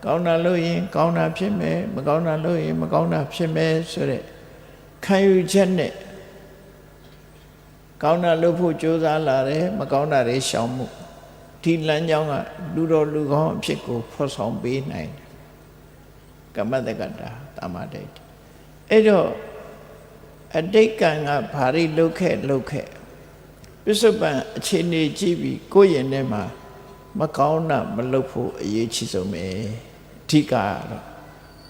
ကောင်းတာလုပ်ရင်ကောင်းတာဖြစ်မယ်မကောင်းတာလုပ်ရင်မကောင်းတာဖြစ်မယ်ဆိုတဲ့ခံယူချက်နဲ့ကောင်းတာလုပ်ဖို့ကြိုးစားလာတယ်မကောင်းတာတွေရှောင်မှုဒီလမ်းကြောင်းကလူတော်လူကောင်းအဖြစ်ကိုဖော်ဆောင်ပေးနိုင်တယ်ကမ္မတက္ကတာတာမဒိဋ္ဌိအဲ့တော့အတိတ်ကံကဘာတွေလုပ်ခဲ့ပစ္စုပန်အခြေအနေကြည့်ပြီးကိုယ့်ရင်ထဲမှာမကောင်းတာမလုပ်ဖို့အရေးကြီးဆုံးပဲအဓိကတော့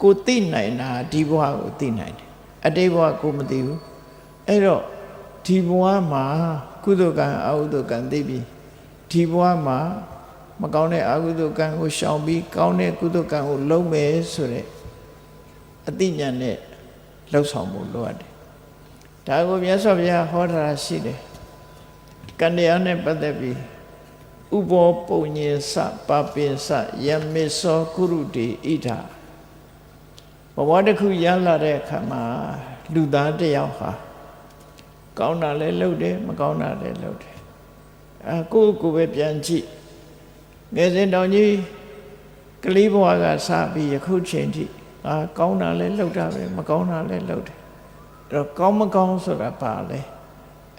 ကိုသိနိုင်တာဒီဘဝကိုသိနိုင်တယ်အတိတ်ဘဝကိုမသိဘူးအဲ့တော့ဒီဘဝမှာကုသိုလ်ကံအကုသိုလ်ကံသိပြီးဒီဘဝမှာမကောင်းတဲ့အကုသိုလ်ကံကိုရှောင်ပြီးကောင်းတဲ့ကုသိုလ်ကံကိုလုပ်မယ်ဆိုတဲ့အသိဉာဏ်နဲ့လှုပ်ဆောင်ဖို့လိုအပ်တယ်ဒါကိုမြတ်စွာဘုရားဟောတာရှိတယ်ကံတရားနဲ့ပတ်သက်ပြီးဥဘောပုံညင်စပပင်စယမေသောကုရုတိဣဒာဘဝတစ်ခုရလာတဲ့အခါမှာလူသားတစ်ယောက်ဟာကောင်းတာလည်းလုပ်တယ်မကောင်းတာလည်းလုပ်တယ်ကိုယ့်ကိုယ်ပဲပြန်ကြည့်ငယ်စဉ်တောင်ကြီးကလေးဘဝကစပြီးယခုချိန်ထိကောင်းတာလည်းလုပ်တာပဲမကောင်းတာလည်းလုပ်တယ်အဲ့တော့ကောင်းမကောင်းဆိုတာပါလေ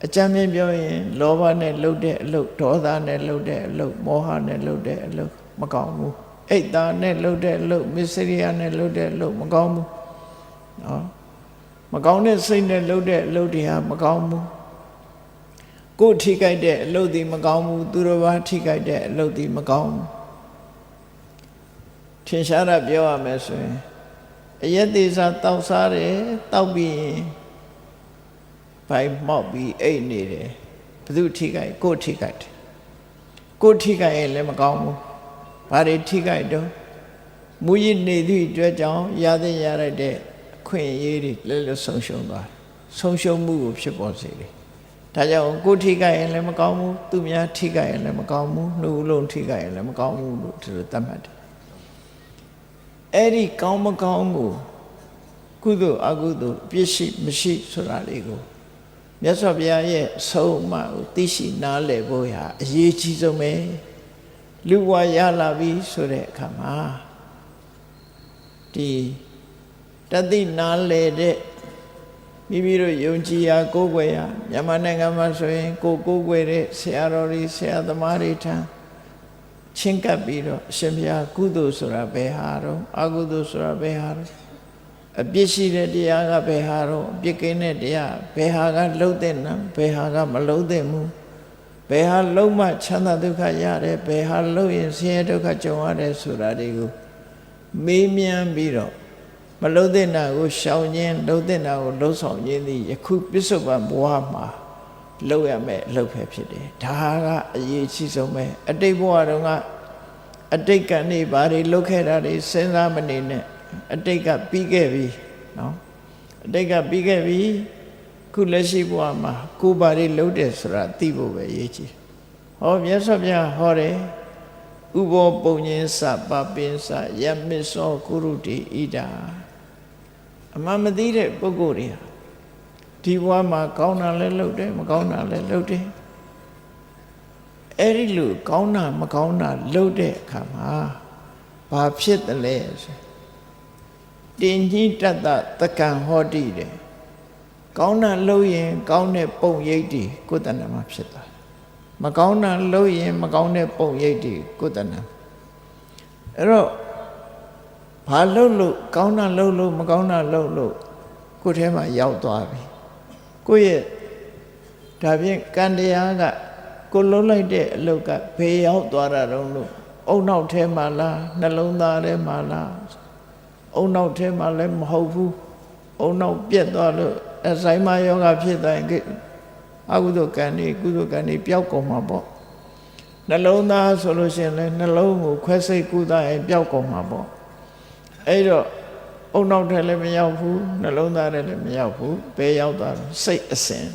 အကြမ်းမြင်ပြောရင်လောဘနဲ့လုပ်တဲ့အလုပ်ဒေါသနဲ့လုပ်တဲ့အလုပ်မောဟနဲ့လုပ်တဲ့အလုပ်မကောင်းဘူးအိတ်သားနဲ့လုပ်တဲ့အလုပ်မစ္စရိယနဲ့လုပ်တဲ့အလုပ်မကောင်းဘူးနော်မကောင်းတဲ့စိတ်နဲ့လုပ်တဲ့အလုပ်တွေဟာမကောင်းဘူးကိုယ်ထိခိုက်တဲ့အလုပ်တွေမကောင်းဘူးသူတော်ဘာထိခိုက်တဲ့အလုပ်တွေမကောင်းဘူးထင်ရှားတာပြောရမယ်ဆိုရင်အယက်သေးစားတောက်စားတယ်တောက်ပြီးရင်ဘိုင်မောက်ပြီးအိတ်နေတယ်ဘသူထိခိုက်ကိုယ်ထိခိုက်တယ်ကိုယ်ထိခိုက်ရင်လည်းမကောင်းဘူးဘာတွေထိခိုက်တော့မူရည်နေသည့်အတွက်ကြောင့်ရတဲ့ရတဲ့အခွင့်အရေးတွေလည်းဆုံးရှုံးသွားဆုံးရှုံးမှုကိုဖြစ်ပေါ်စေတယ်ဒါကြောင့်ကိုယ်ထိခိုက်ရင်လည်းမကောင်းဘူးသူများထိခိုက်ရင်လည်းမကောင်းဘူးနှုတ်လုံးထိခိုက်ရင်လည်းမကောင်းဘူးလို့ဒီလိုသတ်မှတ်တယ်အဲ့ဒီကောင်းမကောင်းကိုကုသိုလ်အကုသိုလ်ပြည့်ရှိမရှိဆိုတာလေးကိုမြတ်စွာဘုရားရဲ့ဆုံးအမကိုသိရှိနားလည်ဖို့ဟာအရေးကြီးဆုံးပဲလူဘဝရလာပြီဆိုတဲ့အခါမှာဒီတသိနားလည်တဲ့မိမိတို့ယုံကြည်ရာကိုးကွယ်ရာမြန်မာနိုင်ငံမှာဆိုရင်ကိုးကွယ်တဲ့ဆရာတော်တွေဆရာသမားတွေထံချင်းကပ်ပြီးတော့အရှင်ဘုရားကုသိုလ်ဆိုတာဘယ်ဟာတော့အကုသိုလ်ဆိုတာဘယ်ဟာတော့အပြစ်ရှိတဲ့တရားကဘယ်ဟာတော့အပြစ်ကင်းတဲ့တရားဘယ်ဟာကလှုပ်တဲ့နံဘယ်ဟာကမလှုပ်တဲ့မူဘယ်ဟာလုံးမချမ်းသာဒုက္ခရတယ်ဘယ်ဟာလှုပ်ရင်ဆင်းရဲဒုက္ခကြုံရတယ်ဆိုတာတွေကိုမေးမြန်းပြီးတော့မလှုပ်တဲ့နာကိုရှောင်ခြင်းလှုပ်တဲ့နာကိုလှုပ်ဆောင်ခြင်းသည်ယခုပစ္စုပန်ဘဝမှာလှုပ်ရမယ်လှုပ်ပဲဖြစ်တယ်ဒါကအရေးကြီးဆုံးပဲအတိတ်ဘဝတုန်းကအတိတ်ကနေဘာတွေလှုပ်ခဲ့တာတွေစဉ်းစားမနေနဲ့အတိတ်ကပြီးခဲ့ပြီနော်အတိတ်ကပြီးခဲ့ပြီခုလက်ရှိဘဝမှာကိုယ်ဘာတွေလှုပ်တယ်ဆိုတာသိဖို့ပဲအရေးကြီးဟောမြတ်စွာဘုရားဟောတယ်ဥဘောပုံညင်စပပင်စယမစ္စောကုရုတိဣဒာအမှန်မသိတဲ့ပုဂ္ဂိုလ်တွေဒီဘဝမှာကောင်းတာလည်းလုပ်တယ်မကောင်းတာလည်းလုပ်တယ်အဲ့ဒီလိုကောင်းတာမကောင်းတာလုပ်တဲ့အခါမှာဘာဖြစ်တယ်လဲတင်ကြီးတတ်တကံဟောတိတယ်ကောင်းတာလုပ်ရင်ကောင်းတဲ့ပုံရိပ်တွေကိုယ်တဏ္ဍာမှာဖြစ်သွားမကောင်းတာလုပ်ရင်မကောင်းတဲ့ပုံရိပ်တွေကိုယ်တဏ္ဍာအဲ့တော့ဘာလုပ်လို့ကောင်းတာလုပ်လို့မကောင်းတာလုပ်လို့ကိုယ်ထဲမှာရောက်သွားပြီကိုယ့်ရဲ့ဒါဖြင့်ကံတရားကကိုလှုပ်လိုက်တဲ့အလုပ်ကဘေးရောက်သွားတာတော့လို့အုံနောက်ထဲမှာလားနှလုံးသားထဲမှာလားအုံနောက်ထဲမှာလည်းမဟုတ်ဘူးအုံနောက်ပြက်သွားလို့အဆိုင်မယောဂဖြစ်သွားရင်အကုသိုလ်ကံတွေကုသိုလ်ကံတွေပျောက်ကုန်မှာပေါ့နှလုံးသားဆိုလို့ရှိရင်လည်းနှလုံးကိုခွဲစိတ်ကုသရင်ပျောက်ကုန်မှာပေါ့အဲ့တော့အုံနောက်ထဲလည်းမရောက်ဘူးနှလုံးသားထဲလည်းမရောက်ဘူးဘယ်ရောက်သွားလဲစိတ်အစဉ်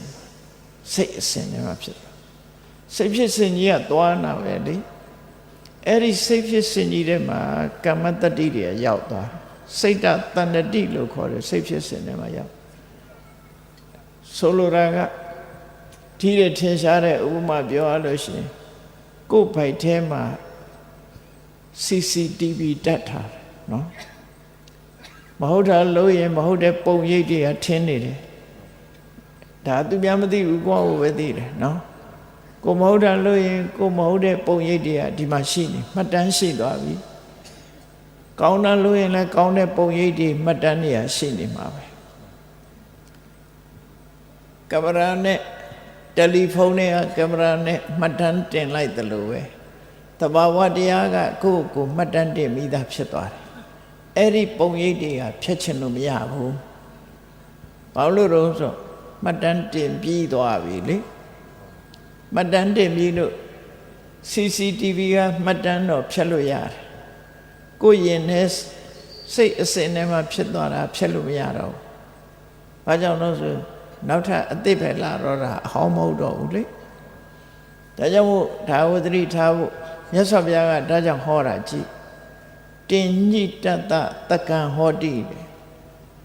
ထဲမှာဖြစ်သွားစိတ်ဖြစ်စဉ်ကြီးကသွားနာပဲလေအဲ့ဒီစိတ်ဖြစ်စဉ်ကြီးထဲမှာကမ္မတတ္တိတွေရောက်သွားစိတ်တတဏ္ဍတိလို့ခေါ်တယ်စိတ်ဖြစ်စဉ်ထဲမှာရောက်ဆိုလိုတာကဒီတဲ့ထင်ရှားတဲ့ဥပမာပြောရလို့ရှိရင်ကိုယ်ဖိုက်ထဲမှာ CCTV တက်ထားတယ်နော်မဟုတ်တာလို့ရင်မဟုတ်တဲ့ပုံရိပ်တွေကထင်းနေတယ်ဒါသူများမသိဘူးကိုယ့်ကိုပဲသိတယ်နော်ကိုမဟုတ်တာလို့ရင်ကိုမဟုတ်တဲ့ပုံရိပ်တွေကဒီမှာရှိနေမှတ်တမ်းရှိသွားပြီကောင်းတာလို့ရင်လည်းကောင်းတဲ့ပုံရိပ်တွေမှတ်တမ်းတွေရှိနေမှာပဲကင်မရာနဲ့တယ်လီဖုန်းနဲ့ကင်မရာနဲ့မှတ်တမ်းတင်လိုက်တယ်လို့ပဲတဘာဝတရားကကိုယ့်ကိုမှတ်တမ်းတင်ပြီးသားဖြစ်သွားတယ်အဲ့ဒီပုံရိပ်တွေကဖြတ်ချင်လို့မရဘူးဘာလို့လဲဆိုမှတ်တမ်းတင်ပြီးသွားပြီလေမှတ်တမ်းတင်ပြီးလို့ CCTV ကမှတ်တမ်းတော့ဖြတ်လို့ရတယ်ကိုယ်ရင်နဲ့စိတ်အစဉ်နဲ့မှဖြစ်သွားတာဖြတ်လို့မရတော့ဘူးဘာကြောင့်လဲဆိုနောက်ထပ်အသစ်ပဲလာတော့တာအဟောင်းမဟုတ်တော့ဘူးလေဒါကြောင့်မို့ဒါဝသတိထားဖို့မြတ်စွာဘုရားကဒါကြောင့်ဟောတာကြည့်တင်ညိတတတက္ကံဟောတိ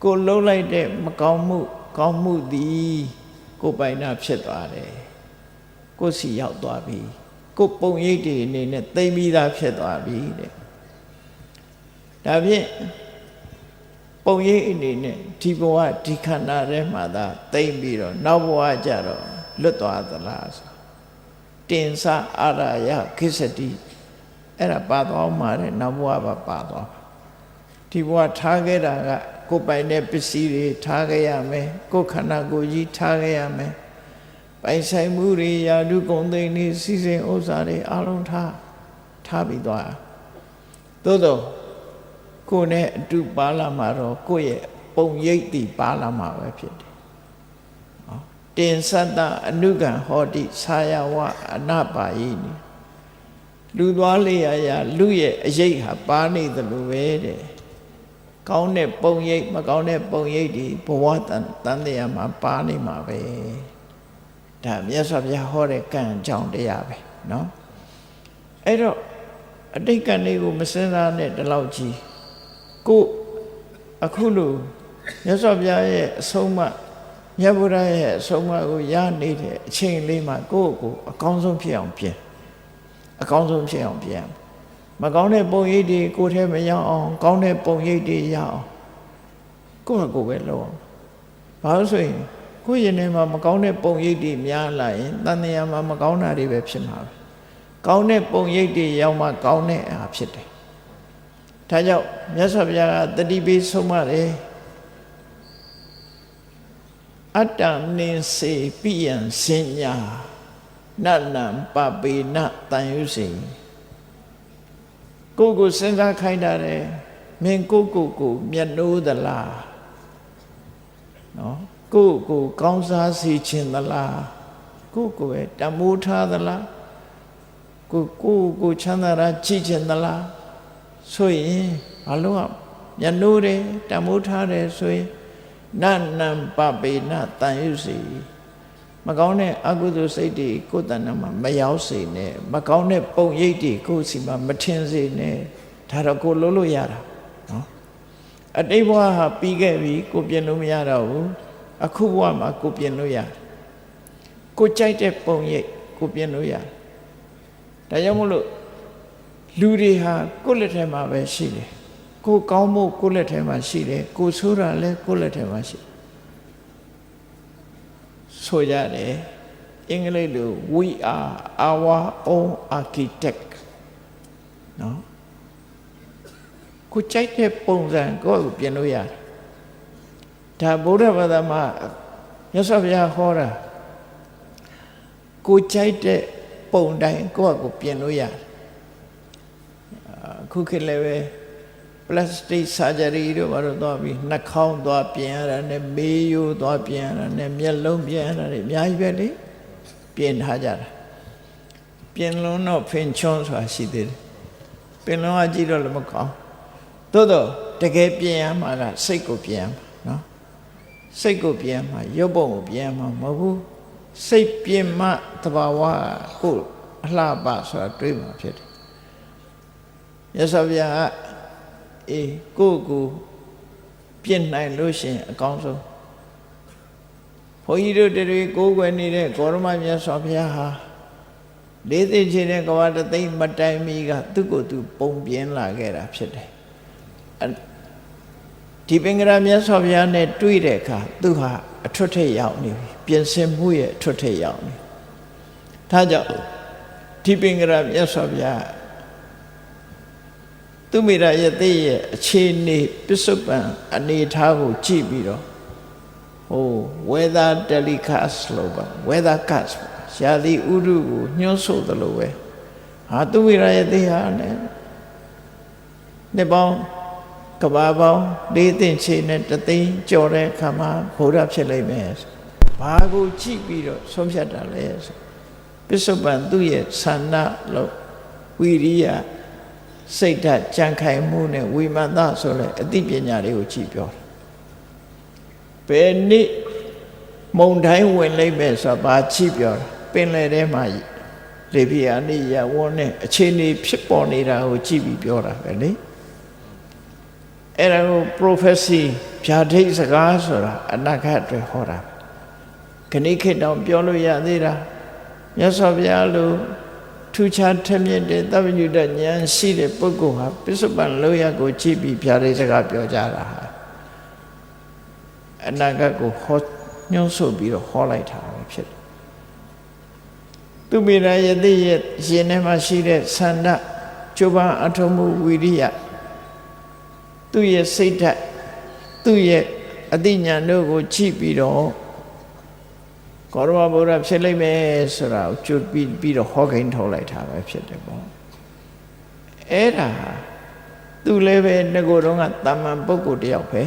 ကိုလှုပ်လိုက်တဲ့မကောင်းမှုကောင်းမှုသည်ကိုပိုင်နာဖြစ်သွားတယ်ကိုစီရောက်သွားပြီကိုပုံရိပ်တွေအနေနဲ့သိမ့်ပြီးသားဖြစ်သွားပြီတဲ့ဒါဖြင့်ပုံရိပ်အနေနဲ့ဒီဘဝဒီခန္ဓာထဲမှာသာသိမ့်ပြီးတော့နောက်ဘဝကျတော့လွတ်သွားသလားဆိုတင်္စအာရယခိစ္စတိအဲ့ဒါပါသွားမှာတဲ့နောက်ဘဝပါသွားဒီဘဝထားခဲ့တာကကိုယ်ပိုင်တဲ့ပစ္စည်းတွေထားခဲ့ရမယ်ကိုယ်ခန္ဓာကိုယ်ကြီးထားခဲ့ရမယ်ပိုင်ဆိုင်မှုတွေယာတုဂုဏ်သိမ်းတွေစီစဉ်ဥစ္စာတွေအလုံးထားပြီးသွားသို့တော့ကိုယ်နဲ့အတူပါလာမှာတော့ကိုယ့်ရဲ့ပုံရိပ်တည်ပါလာမှာပဲဖြစ်တယ်တင်သတ္တအနုကံဟောတိဆာယဝအနပါယိနိလူသွားလေရလူရဲ့အရေးဟာပါနေသလိုပဲတဲ့ကောင်းတဲ့ပုံရိပ်မကောင်းတဲ့ပုံရိပ်ဒီဘဝတန်တရားမှာပါနေမှာပဲဒါမြတ်စွာဘုရားဟောတဲ့ကံအကြောင်းတရားပဲเนาะအဲ့တော့အတိတ်ကံတွေကိုမစင်စားနဲ့ဒီလောက်ကြီးကိုအခုလိုမြတ်စွာဘုရားရဲ့အဆုံးအမမြတ်ဗုဒ္ဓရဲ့အဆုံးအမကိုရနေတဲ့အချိန်လေးမှာကိုယ့်ကိုအကောင်းဆုံးဖြစ်အောင်ပြင်အကောင်းဆုံးဖြစ်အောင်ပြင်မကောင်းတဲ့ပုံရိပ်တွေကိုယ်ထဲမရောက်အောင်ကောင်းတဲ့ပုံရိပ်တွေရအောင်ကိုယ့်ကိုယ်ပဲလုပ်အောင်ဘာလို့ဆိုရင်ကိုယ့်ရင်ထဲမှာမကောင်းတဲ့ပုံရိပ်တွေများလာရင်တန်တရားမှာမကောင်းတာတွေပဲဖြစ်မှာပဲကောင်းတဲ့ပုံရိပ်တွေရောက်မှကောင်းတဲ့အားဖြစ်တယ်ဒါကြောင့်မြတ်စွာဘုရားကတတိပိဆုံးမတယ်အတ္တနိစေပိယံစဉ္ညာနတ္နံပပေနတန်ယုစေကိုယ်စဉ်းစားခိုင်းတာတယ်မင်းကိုမျက်နှိုးသလားနော်ကိုကောင်းစားစေခြင်းသလားကိုပဲတမိုးထားသလားကိုချမ်းသာတာကြည့်ခြင်းသလားဆိုရင်ဘာလို့မျက်နှိုးတယ်တမိုးထားတယ်ဆိုရင်နတ္နံပပေနတန်ယုစေမကောင်းတဲ့အကုသိုလ်စိတ်တွေကိုယ်တဏ္ဍမှာမရောက်စေနဲ့မကောင်းတဲ့ပုံရိပ်တွေကိုယ်စီမှာမထင်စေနဲ့ဒါတော့ကိုလုံးလို့ရတာနော်အတိတ်ဘဝဟာပြီးခဲ့ပြီကိုပြင်လို့မရတော့ဘူးအခုဘဝမှာကိုပြင်လို့ရကိုကြိုက်တဲ့ပုံရိပ်ကိုပြင်လို့ရဒါကြောင့်မို့လို့လူတွေဟာကိုယ့်လက်ထဲမှာပဲရှိတယ်ကိုကောင်းဖို့ကိုယ့်လက်ထဲမှာရှိတယ်ကိုဆိုးတာလည်းကိုယ့်လက်ထဲမှာရှိဆိုကြတယ်အင်္ဂလိပ်လို we are our own architect နော်ကိုကြိုက်တဲ့ပုံစံကိုယ့်ကိုပြင်လို့ရတယ်ဒါဗုဒ္ဓဘာသာမှာမြတ်စွာဘုရားဟောတာကိုကြိုက်တဲ့ပုံတိုင်းကိုယ့်ကိုပြင်လို့ရတယ်ခုခေတ်လည်းပဲ plastic surgery တို့ဘာလို့သွားပြီးနှာခေါင်းသွားပြင်ရတာနဲ့မေးရိုးသွားပြင်ရတာနဲ့မျက်လုံးပြင်ရတာတွေအများကြီးပဲလေပြင်ထားကြတာပြင်လုံးတော့ဖင်ချွန်းဆိုတာရှိသေးတယ်ပင်လုံးကကြည့်တော့လည်းမကောင်းသို့တော့တကယ်ပြင်ရမှာကစိတ်ကိုပြင်ရမှာနော်စိတ်ကိုပြင်ရမှာရုပ်ပုံကိုပြင်ရမှာမဟုတ်ဘူးစိတ်ပြင်မှသဘာဝကိုအလှပဆိုတာတွေးမှာဖြစ်တယ်မြတ်စွာဘုရားကကိုပြင်နိုင်လို့ရှိရင်အကောင်းဆုံးဘုန်းကြီးတို့တွေကိုယ်ွယ်နေတဲ့ဂေါရမမြတ်စွာဘုရားဟာ လေးသိချင်းတဲ့ကဘာတသိမ့်မတိုင်မီကသူ့ကိုယ်သူပုံပြင်းလာခဲ့တာဖြစ်တယ်ဒီပင်ကရမြတ်စွာဘုရားနဲ့တွေ့တဲ့အခါသူဟာအထွတ်ထိပ်ရောက်နေပြီပြင်ဆင်မှုရဲ့အထွတ်ထိပ်ရောက်နေဒါကြောင့်ဒီပင်ကရမြတ်စွာဘုရားသူမိရာယသိရဲ့အခြေအနေပစ္စုပန်အနေထားကိုကြည့်ပြီးတော့weather telecast လို့ပါ weather cast ရာသီဥတုကိုညွှန်းဆိုသလိုပဲဟာသူမိရာယသိဟာနှစ်ပေါင်းကဘာပေါင်းလေးသိန်းချီနဲ့တသိန်းကျော်တဲ့အခါမှာဘုရားဖြစ်လိမ့်မယ်ဘာကိုကြည့်ပြီးတော့ဆုံးဖြတ်တာလဲဆိုပစ္စုပန်သူ့ရဲ့ဆန္ဒလို့ဝိရိယစိတ်ဓာတ်ကြံခိုင်မှုနဲ့ဝိမာန်ဆိုတဲ့အသိပညာတွေကိုကြည့်ပြောတယ်ဘယ်နေ့မုန်တိုင်းဝင်လိမ့်မယ်ဆိုတာဘာကြည့်ပြောတာပင်လယ်ထဲမှာလေပြင်းအနေရဝန်းနဲ့အခြေအနေဖြစ်ပေါ်နေတာကိုကြည့်ပြီးပြောတာပဲလေအဲ့ဒါကို prophecy ဗျာဒိတ်စကားဆိုတာအနာဂတ်တွေဟောတာခဏခေတ်တောင်ပြောလို့ရသေးတာမြတ်စွာဘုရားလိုထူးခြားထက်မြက်တဲ့သဗ္ဗညုတဉာဏ်ရှိတဲ့ပုဂ္ဂိုလ်ဟာပစ္စုပန်လောကကိုကြည့်ပြီးဗျာဒိတ်စကားပြောကြတာဟာအနာဂတ်ကိုဟောညွှန်းဆိုပြီးတော့ဟောလိုက်တာပဲဖြစ်တယ်သူမိရာယသိရဲ့ရှင်ထဲမှာရှိတဲ့ဆန္ဒကြိုးပမ်းအထောက်မှုဝိရိယသူ့ရဲ့စိတ်ဓာတ်သူ့ရဲ့အသိဉာဏ်တို့ကိုကြည့်ပြီးတော့ကောရမဘုရားဖြစ်လိမ့်မယ်ဆိုတာကိုကြွပြီးတော့ဟောကိန်းထုတ်လိုက်တာပဲဖြစ်တယ်ပေါ့အဲ့ဒါသူလည်းပဲငကိုယ်တော့ကတာမန်ပုဂ္ဂိုလ်တယောက်ပဲ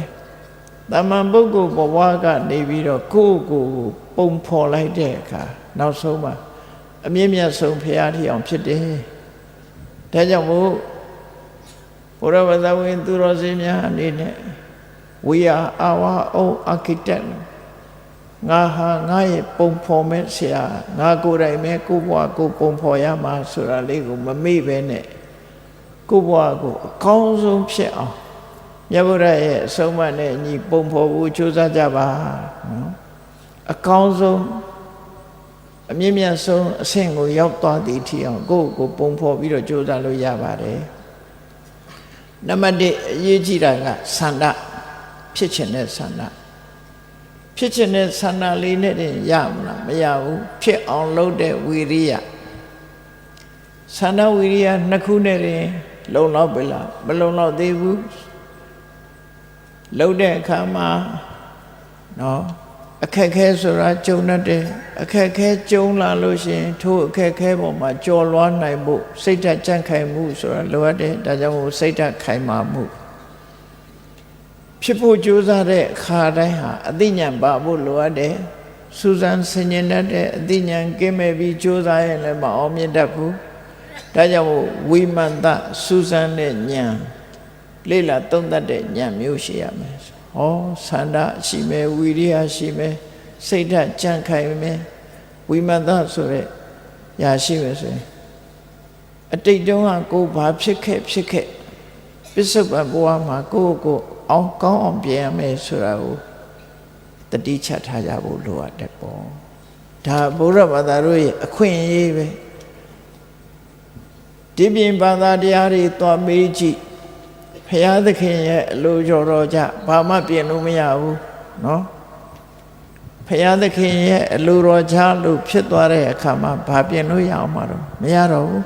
တာမန်ပုဂ္ဂိုလ်ဘဝကနေပြီးတော့ကိုယ့်ကိုယ်ပုံဖော်လိုက်တဲ့အခါနောက်ဆုံးမှာအမြင့်မြတ်ဆုံးဘုရားထီအောင်ဖြစ်တယ်ဒါကြောင့်မို့ဘုရားဝဇဝင်သူတော်စင်များအနေနဲ့ we are our own architect ငါဟာငါရဲ့ပုံဖော်မဲ့ဆရာငါကိုယ်တိုင်ပဲကိုယ့်ဘဝကိုပုံဖော်ရမှာဆိုတာလေးကိုမမေ့ပဲနဲ့ကိုယ့်ဘဝကိုအကောင်းဆုံးဖြစ်အောင်မြတ်ဗုဒ္ဓရဲ့အဆုံးအမနဲ့ညီပုံဖော်ဖို့ကြိုးစားကြပါနော်အကောင်းဆုံးအမြင့်မြတ်ဆုံးအဆင့်ကိုရောက်သွားသည်ထီအောင်ကိုယ့်ကိုပုံဖော်ပြီးတော့ကြိုးစားလို့ရပါတယ်နံပါတ်1အရေးကြီးတာကဆန္ဒဖြစ်ခြင်းနဲ့ဆန္ဒဖြစ်ခြင်းနဲ့ဆန္ဒလေးနဲ့တင်ရမလားမရဘူးဖြစ်အောင်လုပ်တဲ့ဝိရိယဆန္ဒဝိရိယနှစ်ခုနဲ့တင်လုံလောက်ပြီလားမလုံလောက်သေးဘူးလုပ်တဲ့အခါမှာနော်အခက်ခဲဆိုတာကြုံတတ်တယ်အခက်ခဲကြုံလာလို့ရှိရင်ထိုအခက်ခဲပေါ်မှာကြော်လွှားနိုင်ဖို့စိတ်ဓာတ်ကြံ့ခိုင်မှုဆိုတာလိုအပ်တယ်ဒါကြောင့်မို့စိတ်ဓာတ်ခိုင်မာမှုဖြစ်ဖို့ကြိုးစားတဲ့အခါတိုင်းဟာအသိဉာဏ်ပါဖို့လိုအပ်တယ်စူးစမ်းဆင်ခြင်တတ်တဲ့အသိဉာဏ်ကင်းမဲ့ပြီးကြိုးစားရင်လည်းမအောင်မြင်တတ်ဘူးဒါကြောင့်မို့ဝိမာန်တစူးစမ်းတဲ့ဉာဏ်လေ့လာသုံးသပ်တဲ့ဉာဏ်မျိုးရှိရမယ်ဟောဆန္ဒရှိမယ်ဝိရိယရှိမယ်စိတ်ဓာတ်ကြံ့ခိုင်မယ်ဝိမာန်တဆိုတဲ့ညာရှိမယ်ဆိုရင်အတိတ်တုန်းကကိုယ်ဘာဖြစ်ခဲ့ပစ္စုပန်ဘဝမှာကိုယ့်ကိုအောင်ကောင်းအောင်ပြင်ရမယ်ဆိုတာကိုတတိချထားကြဖို့လိုအပ်တယ်ပေါ့ဒါဗုဒ္ဓဘာသာတို့ရဲ့အခွင့်အရေးပဲဒီပြင်ဘာသာတရားတွေသွားမေးကြည့်ဘုရားသခင်ရဲ့အလိုတော်ကြဘာမှပြင်လို့မရဘူးเนาะဘုရားသခင်ရဲ့အလိုတော်ချလို့ဖြစ်သွားတဲ့အခါမှာဘာပြင်လို့ရအောင်မတော့မရတော့ဘူး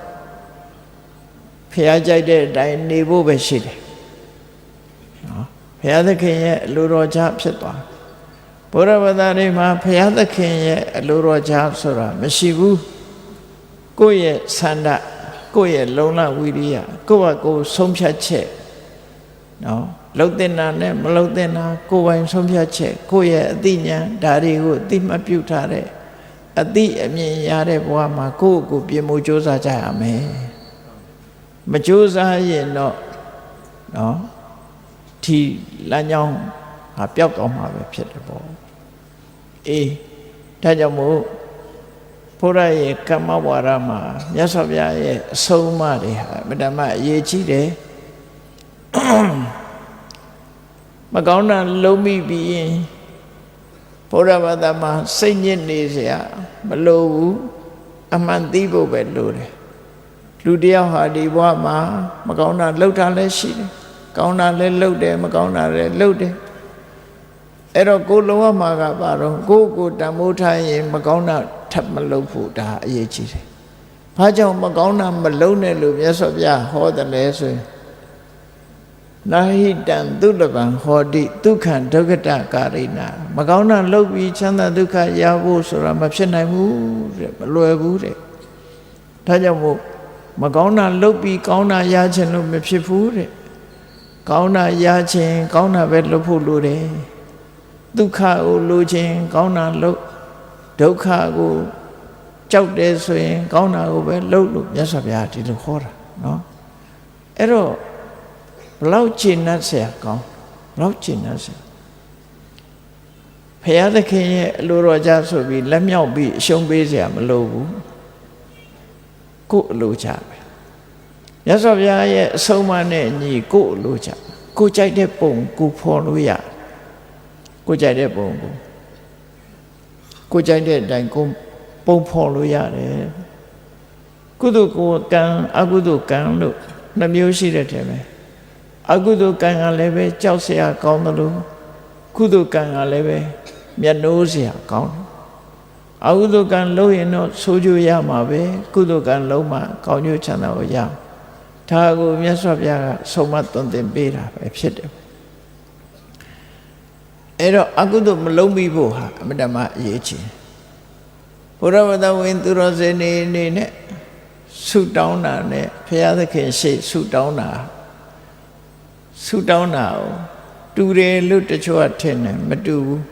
ဘုရားကြိုက်တဲ့အတိုင်းနေဖို့ပဲရှိတယ်နော်ဘုရားသခင်ရဲ့အလိုတော်ချဖြစ်သွားဘုရားဘာသာတွေမှာဘုရားသခင်ရဲ့အလိုတော်ချဆိုတာမရှိဘူးကိုယ့်ရဲ့ဆန္ဒကိုယ့်ရဲ့လုံလဝိရိယကိုယ့်ဟာကိုယ်ဆုံးဖြတ်ချက်နော်လှုပ်တဲ့နာနဲ့မလှုပ်တဲ့နာကိုယ်ပိုင်ဆုံးဖြတ်ချက်ကိုယ့်ရဲ့အသိဉာဏ်ဒါတွေကိုအသိမှတ်ပြုထားတဲ့အသိအမြင်ရတဲ့ဘဝမှာကိုယ့်ကိုယ်ပြင်မှုစ조사ကြရမယ်မစ조사ရင်တော့နော်ဒီလမ်းကြောင်းဟာပျောက်သွားမှာပဲဖြစ်တယ်ပေါ့အေးဒါကြောင့်မို့ဘုရားရဲ့ကမ္မဝါဒမှာမြတ်စွာဘုရားရဲ့အဆုံးအမတွေဟာအမှန်တမ်းအရေးကြီးတယ်မကောင်းတာလုံးမိပြီးရင်ဘုရားဘာသာမှာစိတ်ညစ်နေเสียမလိုဘူး အမှန်သိဖို့ပဲလိုတယ်လူတယောက်ဟာဒီဘဝမှာမကောင်းတာလှုပ်တာလည်းရှိတယ်ကောင်းတာလည်းလှုပ်တယ်မကောင်းတာလည်းလှုပ်တယ်အဲ့တော့ကိုလုံးဝမှာကပါတော့ကိုတန်မိုးထားရင်မကောင်းတာထပ်မလှုပ်ဖို့ဒါအရေးကြီးတယ်ဘာကြောင့်မကောင်းတာမလှုပ်နဲ့လို့မြတ်စွာဘုရားဟောတယ်လဲဆိုရင်နာဟိတံသုလပံဟောတိဒုက္ခံဒုက္ခတကာရိနာမကောင်းတာလှုပ်ပြီးချမ်းသာဒုက္ခရဖို့ဆိုတာမဖြစ်နိုင်ဘူးတဲ့မလွယ်ဘူးတဲ့ဒါကြောင့်မို့မကောင်းတာလှုပ်ပြီးကောင်းတာရခြင်းလို့မဖြစ်ဘူးတဲ့ကောင်းတာရခြင်းကောင်းတာပဲလှုပ်ဖို့လိုတယ်ဒုက္ခကိုလိုခြင်းကောင်းတာလှုပ်ဒုက္ခကိုကြောက်တယ်ဆိုရင်ကောင်းတာကိုပဲလှုပ်လို့မြတ်စွာဘုရားဒီလိုခေါ်တာနော်အဲ့တော့ဘလောက်ကျင့်တတ်เสียကောင်းဘလောက်ကျင့်တတ်เสียဘုရားသခင်ရဲ့အလိုတော်ကြဆိုပြီးလက်မြောက်ပြီးအရှုံးပေးเสียမလိုဘူးကိုယ်အလိုကြပဲမြတ်စွာဘုရားရဲ့အဆုံးအမနဲ့ညီကိုယ်အလိုကြကိုကြိုက်တဲ့ပုံကိုဖော်လို့ရကိုကြိုက်တဲ့ပုံကိုကြိုက်တဲ့အတိုင်းကိုပုံဖော်လို့ရတယ်ကုသိုလ်ကိုကံအကုသိုလ်ကံလို့နှမျိုးရှိတဲ့တည်းပဲအကုသိုလ်ကံကလည်းပဲကြောက်เสียကောင်းတယ်လို့ကုသိုလ်ကံကလည်းပဲမျက်နှိုးเสียကောင်းတယ်အကုသိုလ်ကံလုပ်ရင်တော့ဆိုးကျိုးရမှာပဲကုသိုလ်ကံလုပ်မှကောင်းကျိုးချမ်းသာကိုရဒါကိုမြတ်စွာဘုရားကဆုံးမသွန်သင်ပေးတာပဲဖြစ်တယ်အဲ့တော့အကုသိုလ်မလုံးပြီးဖို့ဟာအမတ္တမအရေးကြီးဘုရားဝတ္တဝင်သူတော်စင်နေနဲ့ဆုတောင်းတာနဲ့ဘုရားသခင်ရှေ့ဆုတောင်းတာကိုတူတယ်လို့တချို့ကထင်တယ်မတူဘူး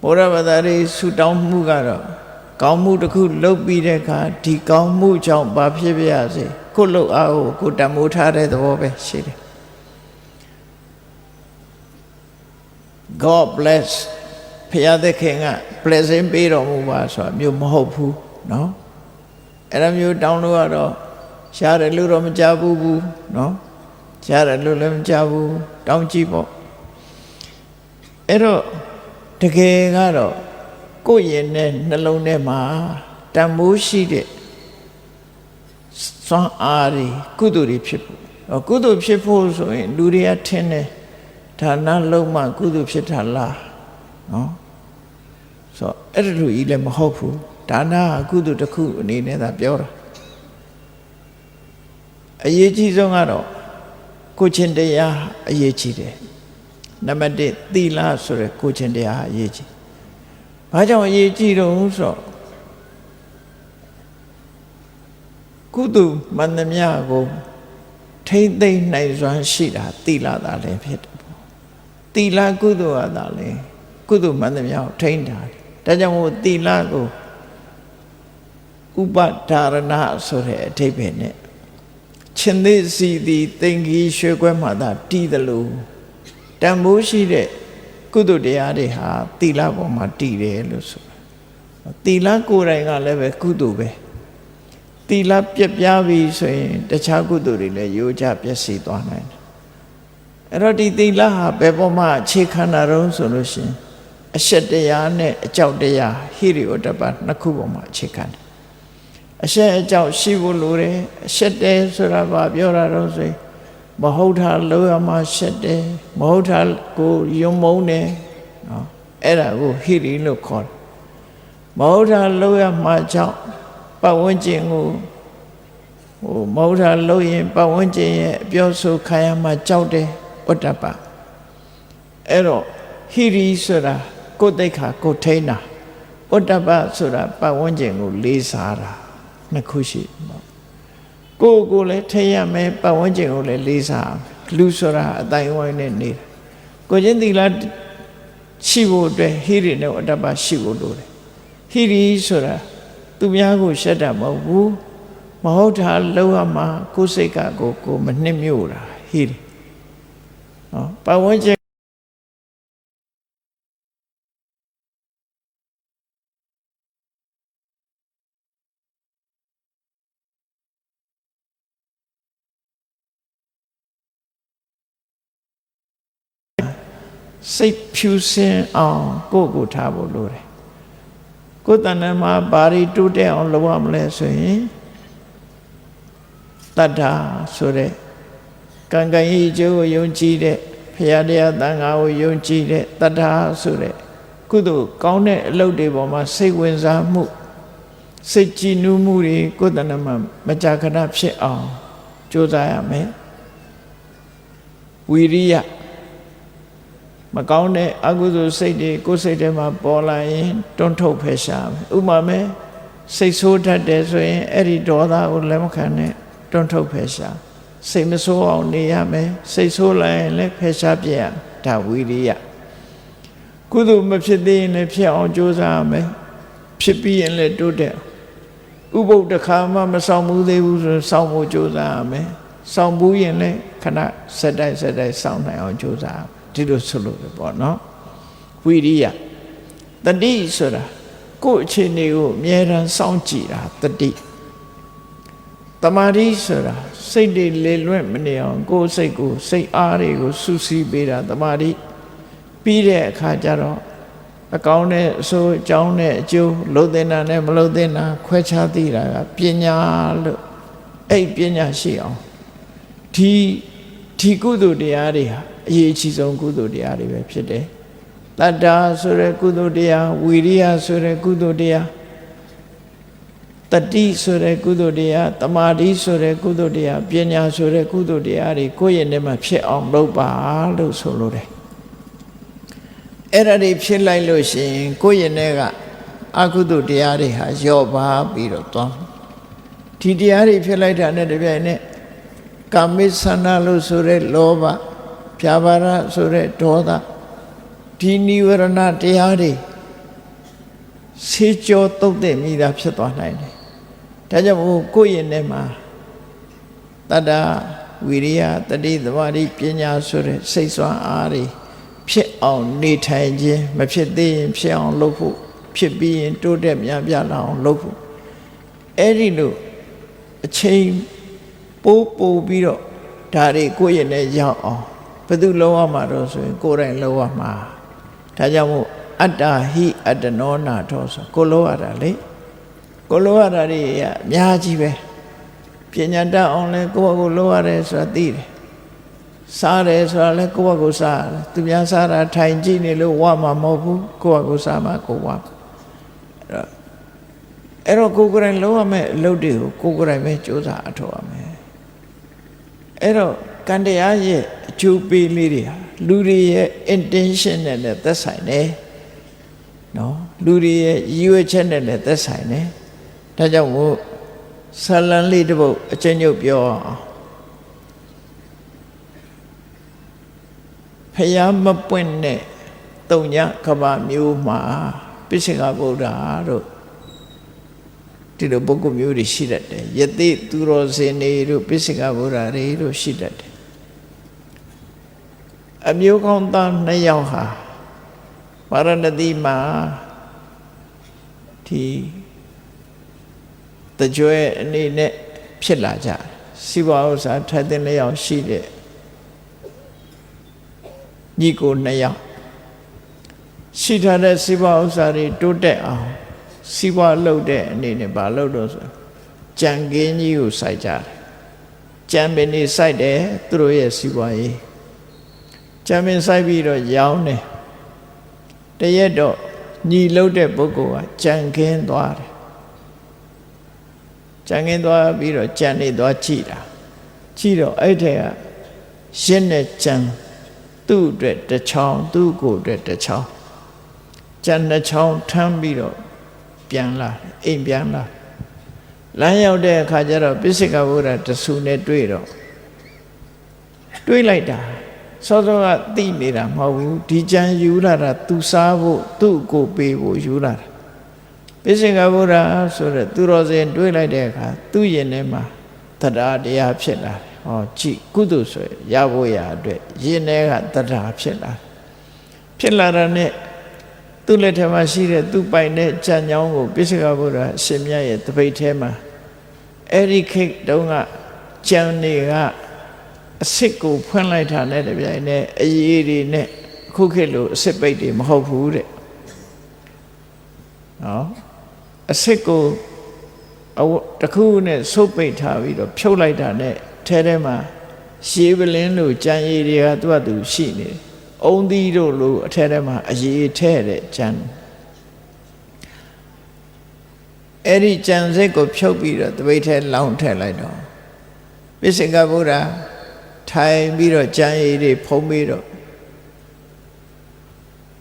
ဘုရားဝတ္တတွေဆုတောင်းမှုကတော့ကောင်းမှုတစ်ခုလုပ်ပြီးတဲ့အခါဒီကောင်းမှုကြောင့်ဘာဖြစ်ပြရစေကိုလှုပ်အားကိုတမိုးထားတဲ့သဘောပဲရှိတယ်God bless ဘုရားသခင်က blessing ပေးတော်မူပါဆိုတာမျိုးမဟုတ်ဘူးเนาะအဲ့လိုမျိုးတောင်းလို့ကတော့ရှားတယ်လို့တော့မကြဘူးเนาะရှားတယ်လို့လည်းမကြဘူးတောင်းကြည့်ပေါ့အဲ့တော့တကယ်ကတော့ကိုယ့်ရင်နဲ့နှလုံးထဲမှာတန်မိုးရှိတဲ့စွမ်းအားတွေကုသိုလ်တွေဖြစ်ဖို့ကုသိုလ်ဖြစ်ဖို့ဆိုရင်လူတွေကထင်တယ်ဒါနလုံးမှကုသိုလ်ဖြစ်တာလားနော်ဆိုအဲ့ဒါလိုကြီးလည်းမဟုတ်ဘူးဒါနကကုသိုလ်တစ်ခုအနေနဲ့သာပြောတာအရေးကြီးဆုံးကတော့ကိုချင်းတရားအရေးကြီးတယ်နံပါတ်1သီလဆိုရယ်ကိုချင်းတရားအရေးကြီးဘာကြောင့်အရေးကြီးတော့ဆိုတော့ကုသိုလ်မှန်သမျှကိုထိမ့်သိမ့်နိုင်စွမ်းရှိတာသီလသာလည်းဖြစ်တယ်ပေါ့သီလကုသိုလ်ဟာသာလည်းကုသိုလ်မှန်သမျှကိုထိမ့်တာဒါကြောင့်မို့သီလကိုဥပဒါရဏဆိုတဲ့အဓိပ္ပာယ်နဲ့ရှင်သေစီသည်သင်္ကြီးရွှေခွဲမှသာတည်တယ်လို့တန်ဖိုးရှိတဲ့ကုသိုလ်တရားတွေဟာသီလပေါ်မှာတည်တယ်လို့ဆိုတာသီလကိုယ်တိုင်ကလည်းပဲကုသိုလ်ပဲသီလပြက်ပြားပြီဆိုရင်တခြားကုသိုလ်တွေလည်းရိုးကြပျက်စီးသွားနိုင်တယ်အဲ့တော့ဒီသီလဟာဘယ်ပေါ်မှာအခြေခံတာတော့ဆိုလို့ရှိရင်အရှက်တရားနဲ့အကြောက်တရားဟိရိယတပတ်နှစ်ခုပေါ်မှာအခြေခံတယ်အရှက်အကြောက်ရှိဖို့လိုတယ်အရှက်တယ်ဆိုတာဘာပြောတာတော့ဆိုရင်မဟုတ်တာလို့ရမှရှက်တယ်မဟုတ်တာကိုယုံမုန်းတယ်နော်အဲ့ဒါကိုဟိရိလို့ခေါ်တယ်မဟုတ်တာလို့ရမှကြောင့်ပတ်ဝန်းကျင်ကိုမဟုတ်တာလို့ရင်ပတ်ဝန်းကျင်ရဲ့အပြောဆိုခံရမှကြောက်တယ်ဥဒ္ဒပအဲ့တော့ဟိရိဆိုတာကိုယ်သိက္ခာကိုယ်ထိန်းတာဥဒ္ဒပဆိုတာပတ်ဝန်းကျင်ကိုလေးစားတာနှစ်ခုရှိကိုယ်လည်းထိန်းရမယ်ပတ်ဝန်းကျင်ကိုလည်းလေးစားလူဆိုတာအတိုင်းဝိုင်းနဲ့နေတာကိုချင်းသီလရှိဖို့အတွက်ဟိရိနဲ့ဥဒ္ဒပရှိဖို့လိုတယ်ဟိရိဆိုတာသူများကိုရှက်တာမဟုတ်ဘူးမဟုတ်တာလောက်ရမှာကိုယ်စိတ်ကကိုမနှိမ့်မြို့တာဟိရိနော်ပတ်ဝန်းကျင်စိတ်ဖြူစင်အောင်ကိုထားဖို့လိုတယ် ကိုယ်တဏ္ဍမှာဘာတွေတိုးတက်အောင်လုပ်ရမလဲဆိုရင်တတ္ထာဆိုတဲ့ကံကံဤကျိုးကိုယုံကြည်တဲ့ဘုရားတရားသံဃာကိုယုံကြည်တဲ့တတ္ထာဆိုတဲ့ကုသိုလ်ကောင်းတဲ့အလုပ်တွေပေါ်မှာစိတ်ဝင်စားမှုစိတ်ကြည်နူးမှုတွေကိုယ်တဏ္ဍမှာမကြာခဏဖြစ်အောင်ကြိုးစားရမယ်ဝီရိယမကောင်းတဲ့အကုသိုလ်စိတ်တွေကိုယ်စိတ်ထဲမှာပေါ်လာရင်တွန်းထုတ်ဖယ်ရှားမယ်ဥပမာမဲ့စိတ်ဆိုးတတ်တယ်ဆိုရင်အဲ့ဒီဒေါသကိုလက်မခံနဲ့တွန်းထုတ်ဖယ်ရှားစိတ်မဆိုးအောင်နေရမယ်စိတ်ဆိုးလာရင်လည်းဖယ်ရှားပြရဒါဝီရိယကုသိုလ်မဖြစ်သေးရင်လည်းဖြစ်အောင်ကြိုးစားရမယ်ဖြစ်ပြီးရင်လည်းတိုးတက်ဥပုပ်တစ်ခါမှမဆောင်ဘူးသေးဘူးဆိုဆောင်ဖို့ကြိုးစားရမယ်ဆောင်ဘူးရင်လည်းခဏစက်တိုက်ဆောင်နိုင်အောင်ကြိုးစားဒီလိုဆိုလို့ပေါ့နော်ဝိရိယတတိဆိုတာကိုယ့်အခြေအနေကိုအမြဲတမ်းစောင့်ကြည့်တာတတိတမာတိဆိုတာစိတ်တွေလေလွင့်မနေအောင်ကိုယ်စိတ်ကိုစိတ်အားတွေကိုစူးစီးပေးတာတမာတိပြီးတဲ့အခါကျတော့အကောင်းနဲ့အဆိုးအကြောင်းနဲ့အကျိုးလုံးသင်တာနဲ့မလုံးသင်တာခွဲခြားသိတာကပညာလို့အဲ့ပညာရှိအောင်ဒီကုသိုလ်တရားတွေဟာအရေးအကြီးဆုံးကုသိုလ်တရားတွေပဲဖြစ်တယ်တတ္တာဆိုတဲ့ကုသိုလ်တရားဝီရိယဆိုတဲ့ကုသိုလ်တရားတတိဆိုတဲ့ကုသိုလ်တရားတမာတိဆိုတဲ့ကုသိုလ်တရားပညာဆိုတဲ့ကုသိုလ်တရားတွေကိုယ့်ရဲ့ထဲမှာဖြစ်အောင်လုပ်ပါလို့ဆိုလိုတယ်အဲ့ဒါတွေဖြစ်လိုက်လို့ရှိရင်ကိုယ့်ရဲ့ထဲကအကုသိုလ်တရားတွေဟာလျော့ပါပြီးတော့သွားဒီတရားတွေဖြစ်လိုက်တာနဲ့တပြိုင်နက်ကာမိသန္တာလို့ဆိုတဲ့လောဘဖြာပါရဆိုတဲ့ဒေါသဒီနိဝရဏတရားတွေဆေးကြောတုတ်တဲ့မိတာဖြစ်သွားနိုင်တယ်ဒါကြောင့်မို့ကိုယ့်ရဲ့ထဲမှာတတ္တဝိရိယတတိသမာဓိပညာဆိုတဲ့စိတ်စွမ်းအားတွေဖြစ်အောင်နေထိုင်ခြင်းမဖြစ်သေးရင်ဖြစ်အောင်လုပ်ဖို့ဖြစ်ပြီးရင်တိုးတက်များပြားလာအောင်လုပ်ဖို့အဲ့ဒီလိုအချိန်ပိုးပြီးတော့ဒါတွေကိုယ့်ရဲ့နဲ့ရောက်အောင်ဘယ်သူလုံးဝမှာတော့ဆိုရင်ကိုယ်တိုင်လုံးဝမှာဒါကြောင့်မို့အတ္တဟိအတ္တနောနာထောဆိုကိုလုံးရတာလေကိုလုံးရတာတွေအများကြီးပဲပညာတတ်အောင်လဲကိုယ့်ဘက်ကိုလုံးရတယ်ဆိုတာသိတယ်စားတယ်ဆိုတာလဲကိုယ့်ဘက်ကိုစားတယ်သူများစားတာထိုင်ကြည့်နေလို့ဝမှာမဟုတ်ဘူးကိုယ့်ဘက်ကိုစားမှကိုယ်ဝအဲ့တော့ကိုယ်ကိုယ်တိုင်လုံးဝမဲ့အလုပ်တွေကိုကိုယ်ကိုယ်တိုင်ပဲစူးစမ်းအထောက်ရမယ်အဲ့တော့ကံတရားရဲ့အကျိုးပေးလေးတွေဟာလူတွေရဲ့ intention နဲ့လည်းသက်ဆိုင်တယ်နော်လူတွေရဲ့ရည်ရွယ်ချက်နဲ့လည်းသက်ဆိုင်တယ်ဒါကြောင့်မို့ဆာလံလေးတစ်ပုဒ်အကျဉ်းချုပ်ပြောအောင်ဖျားမပွင့်တဲ့တုံညကဘာမျိုးမှာပိစိကဗုဒ္ဓတို့ဒီလိုပုဂ္ဂိုလ်မျိုးတွေရှိတတ်တယ်ယသိသူတော်စင်တွေတို့ပိစိကဗုဒ္ဓတွေတို့ရှိတတ်တယ်အမျိုးကောင်းသား2ယောက်ဟာပါရဏသီမှာဒီတကြွအနေနဲ့ဖြစ်လာကြစီးပွားဥစ္စာထိုက်တဲ့2ယောက်ရှိတဲ့ညီကို2ယောက်ရှိထားတဲ့စီးပွားဥစ္စာတွေတိုးတက်အောင်စီးပွားလုပ်တဲ့အနေနဲ့ဘာလုပ်လို့ဆိုကြံကင်းကြီးကိုစိုက်ကြတယ်ကြံပင်တွေစိုက်တယ်သူတို့ရဲ့စီးပွားရေးကြံပင်စိုက်ပြီးတော့ရောင်းတယ်တရက်တော့ညီလုပ်တဲ့ပုဂ္ဂိုလ်ကကြံခင်းသွားတယ်ကြံခင်းသွားပြီးတော့ကြံနေသွားကြည့်တာကြည့်တော့အဲ့ထဲကရင်းနဲ့ကြံသူ့အတွက်တစ်ချောင်းသူ့ကိုယ်အတွက်တစ်ချောင်းကြံ2ချောင်းထမ်းပြီးတော့ပြန်လာအိမ်ပြန်လာလမ်းရောက်တဲ့အခါကျတော့ပိစိကဗုဒ္ဓတဆူနဲ့တွေ့တော့တွေးလိုက်တာစောစောကသိနေတာမဟုတ်ဘူးဒီကြံယူလာတာသူစားဖို့သူ့ကိုပေးဖို့ယူလာတာပိစိကဗုဒ္ဓဆိုတဲ့သူတော်စင်တွေးလိုက်တဲ့အခါသူ့ရင်ထဲမှာတရားတရားဖြစ်လာတယ်ဟောကြည့်ကုသိုလ်ဆိုရဖို့ရအတွက်ရင်ထဲကတရားဖြစ်လာတာနဲ့သူ့လက်ထက်မှာရှိတဲ့သူ့ပိုင်တဲ့ကြံကြောင်းကိုပိစိကဗုဒ္ဓအရှင်မြတ်ရဲ့တပိတ်ထဲမှာအဲ့ဒီခေတ်တုန်းကကြံတွေကအစစ်ကိုဖွင့်လိုက်တာနဲ့တပြိုင်နက်အရေးတွေနဲ့အခုခေတ်လိုအစစ်ပိတ်တွေမဟုတ်ဘူးတဲ့နော် အစစ်ကိုတခုနဲ့ဆုပ်ပိတ်ထားပြီးတော့ဖြုတ်လိုက်တာနဲ့ထဲမှာရှေးပလင်းလို့ကြံရည်တွေကသူ့အတူရှိနေတယ်အုံသီးတို့လို့အထဲမှာအရေးထဲတဲ့ကြံအဲ့ဒီကြံစစ်ကိုဖြုတ်ပြီးတော့တပိတ်ထဲလောင်းထည့်လိုက်တော့ပိစိကဗုဒ္ဓထိုင်ပြီးတော့ကြံရည်တွေဖုံးပြီးတော့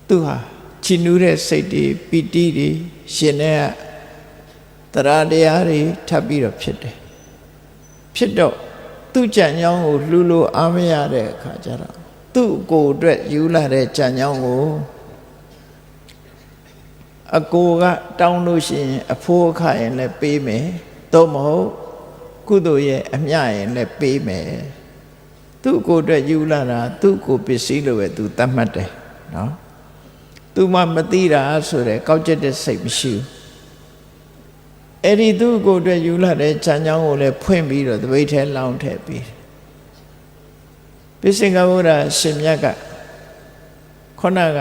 သူဟာချီနူးတဲ့စိတ်တွေပီတိတွေရှင်တဲ့တရားတရားတွေထပ်ပြီးတော့ဖြစ်တယ်ဖြစ်တော့သူ့ကြံကြောင်းကိုလှူလို့အားမရတဲ့အခါကျတော့သူ့ကိုယ်အတွက်ယူလာတဲ့ကြံကြောင်းကိုအကိုကတောင်းလို့ရှိရင်အဖိုးအခရင်လည်းပေးမယ်သို့မဟုတ်ကုသိုလ်ရဲ့အမျှရင်လည်းပေးမယ်သူ့ကိုယ်အတွက်ယူလာတာသူ့ကိုယ်ပစ္စည်းလို့ပဲသူသတ်မှတ်တယ်နော်သူမှမသိတာဆိုတဲ့ကောက်ကျက်တဲ့စိတ်မရှိဘူးအဲ့ဒီသူ့ကိုယ်အတွက်ယူလာတဲ့ခြံကြောင်းကိုလည်းဖွင့်ပြီးတော့တပိတ်ထဲလောင်းထည့်ပြီးပိစိကဗုဒ္ဓရှင်မြတ်ကခုနက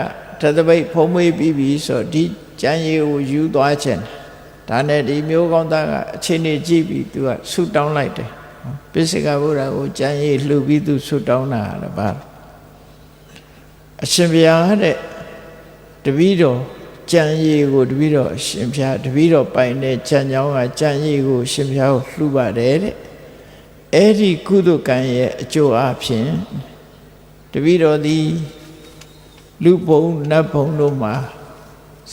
တပိတ်ဖုံးမွေးပြီးပြီဆိုဒီကြံရည်ကိုယူသွားခြင်းဒါနဲ့ဒီမျိုးကောင်းသားကအခြေအနေကြည့်ပြီးသူကဆုတောင်းလိုက်တယ်ပိစိကဗုဒ္ဓကိုကြံရည်လှူပြီးသူဆုတောင်းတာလည်းပါအရှင်ဘုရားတဲ့တပည့်တော်ကြံရည်ကိုတပည့်တော်ရှင်ဘုရားတပည့်တော်ပိုင်တဲ့ကြံကြောင်းကကြံရည်ကိုရှင်ဘုရားကိုလှူပါတယ်တဲ့အဲ့ဒီကုသိုလ်ကံရဲ့အကျိုးအဖြစ်တပည့်တော်သည်လူဘုံနတ်ဘုံတို့မှာ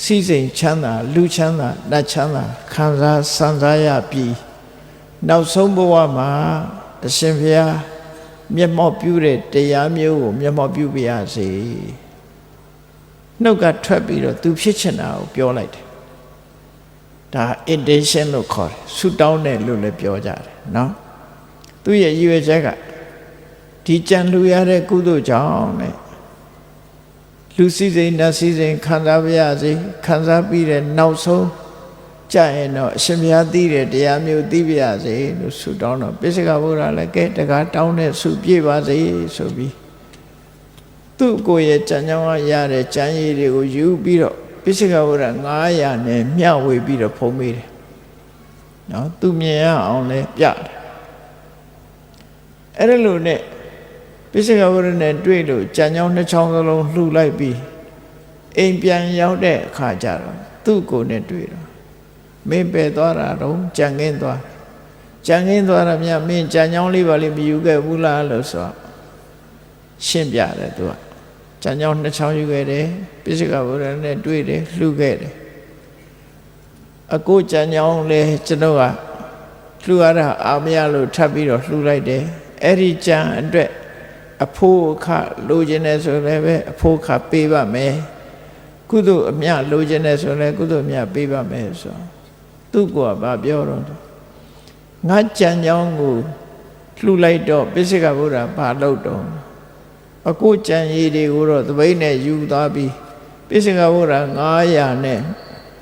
စီစိန်ချမ်းသာလူချမ်းသာနတ်ချမ်းသာခံစားစံစားရပြီးနောက်ဆုံးဘဝမှာအရှင်ဘုရားမျက်မှောက်ပြုတဲ့တရားမျိုးကိုမျက်မှောက်ပြုပြရစေနှုတ်ကထွက်ပြီးတော့သူဖြစ်ချင်တာကိုပြောလိုက်တယ်ဒါ intention လို့ခေါ်တယ်ဆုတောင်းတယ်လို့လည်းပြောကြတယ်နော်သူရဲ့ရည်ရွယ်ချက်ကဒီကြံလူရတဲ့ကုသိုလ်ကြောင့်နဲ့လူစည်းစိမ်နတ်စည်းစိမ်ခံစားပြရစေခံစားပြီးတဲ့နောက်ဆုံးကြရင်တော့အရှင်ဘုရားသိတဲ့တရားမျိုးသိပြရစေလို့ဆုတောင်းတော့ပိစိကဗုဒ္ဓလည်းကဲတကားတောင်းတဲ့ဆုပြည့်ပါစေဆိုပြီးသူ့ကိုယ်ရဲ့ကြံကြောင်းရတဲ့ကြံရည်တွေကိုယူပြီးတော့ပိစိကဗုဒ္ဓ900နဲ့မျှဝေပြီးတော့ဖုံးပေးတယ်နော်သူမြင်ရအောင်လဲပြတယ်အဲ့ဒါလို့နဲ့ပိစိကဗုဒ္ဓနဲ့တွေ့လို့ကြံကြောင်း2ချောင်းစလုံးလှူလိုက်ပြီးအိမ်ပြန်ရောက်တဲ့အခါကျတော့သူ့ကိုယ်နဲ့တွေ့တော့မင်းပဲသွားတာတော့ကြံခင်းသွားတာမြတ်မင်းကြံကြောင်းလေးပါလိမယူခဲ့ဘူးလားလို့ဆိုရှင်းပြတယ်သူကကြံကြောင်း2ချောင်းယူခဲ့တယ်ပိစိကဗုဒ္ဓနဲ့တွေ့တယ်လှူခဲ့တယ်အကိုကြံကြောင်းလဲကျွန်တော်ကလှူရတာအာမရလို့ထပ်ပြီးတော့လှူလိုက်တယ်အဲ့ဒီကြံအတွက်အဖိုးအခလိုချင်တယ်ဆိုလည်းပဲအဖိုးအခပေးပါမယ်ကုသိုလ်အမြလိုချင်တယ်ဆိုလည်းကုသိုလ်အမြပေးပါမယ်ဆိုသူကဘာပြောတော့ငါကြံကြောင်းကိုလှူလိုက်တော့ပိစိကဗုဒ္ဓဘာလုပ်တော့အကိုကြံရည်တွေကိုတော့သပိတ်နဲ့ယူသွားပြီးပိစိကဗုဒ္ဓ900နဲ့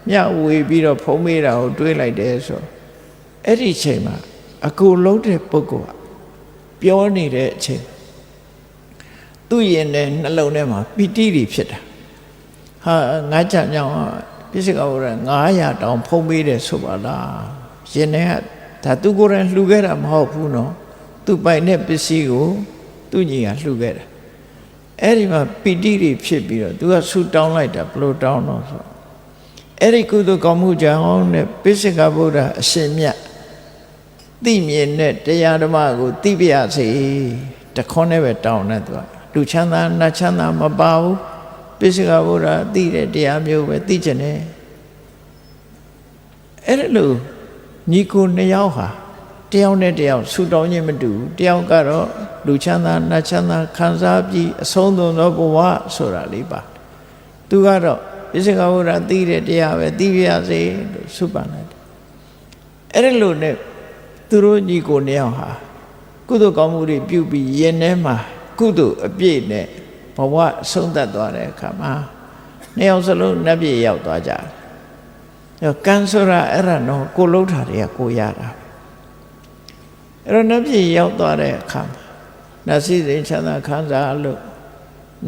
မျှဝေပြီးတော့ဖုံးမေးတာကိုတွေးလိုက်တယ်ဆိုအဲ့ဒီချိန်မှာအကိုလုံးတဲ့ပုဂ္ဂိုလ်ကပြောနေတဲ့အချိန်သူ့ရင်နဲ့နှလုံးထဲမှာပီတိတွေဖြစ်တာဟာငါကြံကြောင်းပိစိကဗုဒ္ဓ900တောင်ဖုံးပေးတယ်ဆိုပါလားရင်ထဲကဒါသူကိုယ်တိုင်လှူခဲ့တာမဟုတ်ဘူးနော်သူပိုင်တဲ့ပစ္စည်းကိုသူညီကလှူခဲ့တာအဲ့ဒီမှာပီတိတွေဖြစ်ပြီးတော့သူကဆူတောင်းလိုက်တာဘလို့တောင်းတော့ဆိုအဲ့ဒီကုသိုလ်ကောင်းမှုကြောင့်နဲ့ပိစိကဗုဒ္ဓအရှင်မြတ်သိမြင်တဲ့တရားဓမ္မကိုသိပြရစေတခွန်းနဲ့ပဲတောင်းတယ်သူကလူချမ်းသာနတ်ချမ်းသာမပါဘူးပိစိကဗုဒ္ဓသိတဲ့တရားမျိုးပဲသိချင်တယ်အဲ့ဒါလို့ညီကို2ယောက်ဟာတယောက်နဲ့တယောက်ဆူတောင်းခြင်းမတူဘူးတယောက်ကတော့လူချမ်းသာနတ်ချမ်းသာခံစားပြီးအဆုံးသွန်သောဘဝဆိုတာလေးပါသူကတော့ပိစိကဗုဒ္ဓသိတဲ့တရားပဲသိပြရစေလို့ဆုပန်လိုက်တယ်အဲ့ဒါလို့နဲ့သူတို့ညီကို2ယောက်ဟာကုသိုလ်ကောင်းမှုတွေပြုပြီးယင်ထဲမှာကုသိုလ်အပြည့်နဲ့ဘဝဆုံးသက်သွားတဲ့အခါမှာ2ယောက်စလုံးနတ်ပြည်ရောက်သွားကြတယ်ကံဆိုတာအဲ့ဒါတော့ကိုလှုပ်တာတွေကကိုရတာအဲ့တော့နတ်ပြည်ရောက်သွားတဲ့အခါမှာနတ်စည်းစိမ်ချမ်းသာခံစားလို့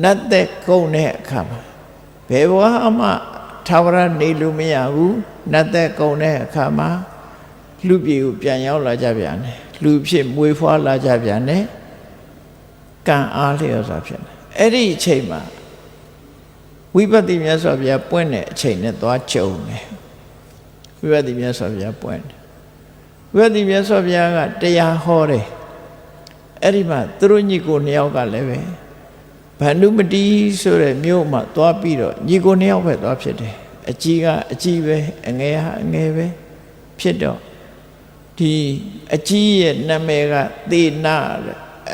နတ်သက်ကုန်တဲ့အခါမှာဘယ်ဘဝမှ ထာဝရနေလို့မရဘူးနတ်သက်ကုန်တဲ့အခါမှာလူပြေကိုပြန်ရောက်လာကြပြန်တယ်လူဖြစ်မွေးဖွားလာကြပြန်တယ်ကံအားလျော်စွာဖြစ်တယ်အဲ့ဒီအချိန်မှာဝိပဿနာမြတ်စွာဘုရားပွင့်တဲ့အချိန်နဲ့သွားကြုံတယ်ဝိပဿနာမြတ်စွာဘုရားပွင့်တယ်ဝိပဿနာမြတ်စွာဘုရားကတရားဟောတယ်အဲ့ဒီမှာသူတို့ညီကိုနှစ်ယောက်ကလည်းပဲဗန္ဓုမတိဆိုတဲ့မြို့မှာသွားပြီးတော့ညီကိုနှစ်ယောက်ပဲသွားဖြစ်တယ်အကြီးကအကြီးပဲအငယ်ကအငယ်ပဲဖြစ်တော့ဒီအကြီးရဲ့နာမည်ကသေနာ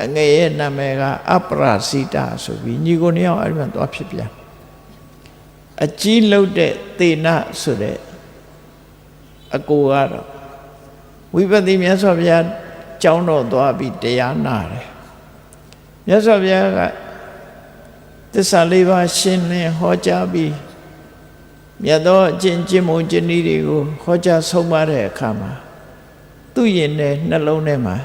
အငယ်ရဲ့နာမည်ကအပရာစိတာဆိုပြီးညီကိုနှစ်ယောက်အဲ့ဒီမှာသွားဖြစ်ပြန်အကြီးလှတဲ့သေနာဆိုတဲ့အကိုကတော့ဝိပဿနာမြတ်စွာဘုရားကျောင်းတော်သွားပြီးတရားနာတယ်မြတ်စွာဘုရားကသစ္စာလေးပါးရှင်းလင်းဟောကြားပြီးမြတ်သောအကျင့်ကျင့်မှုကျင့်နည်းတွေကိုဟောကြားဆုံးမတဲ့အခါမှာသူ့ရင်ထဲနှလုံးထဲမှာ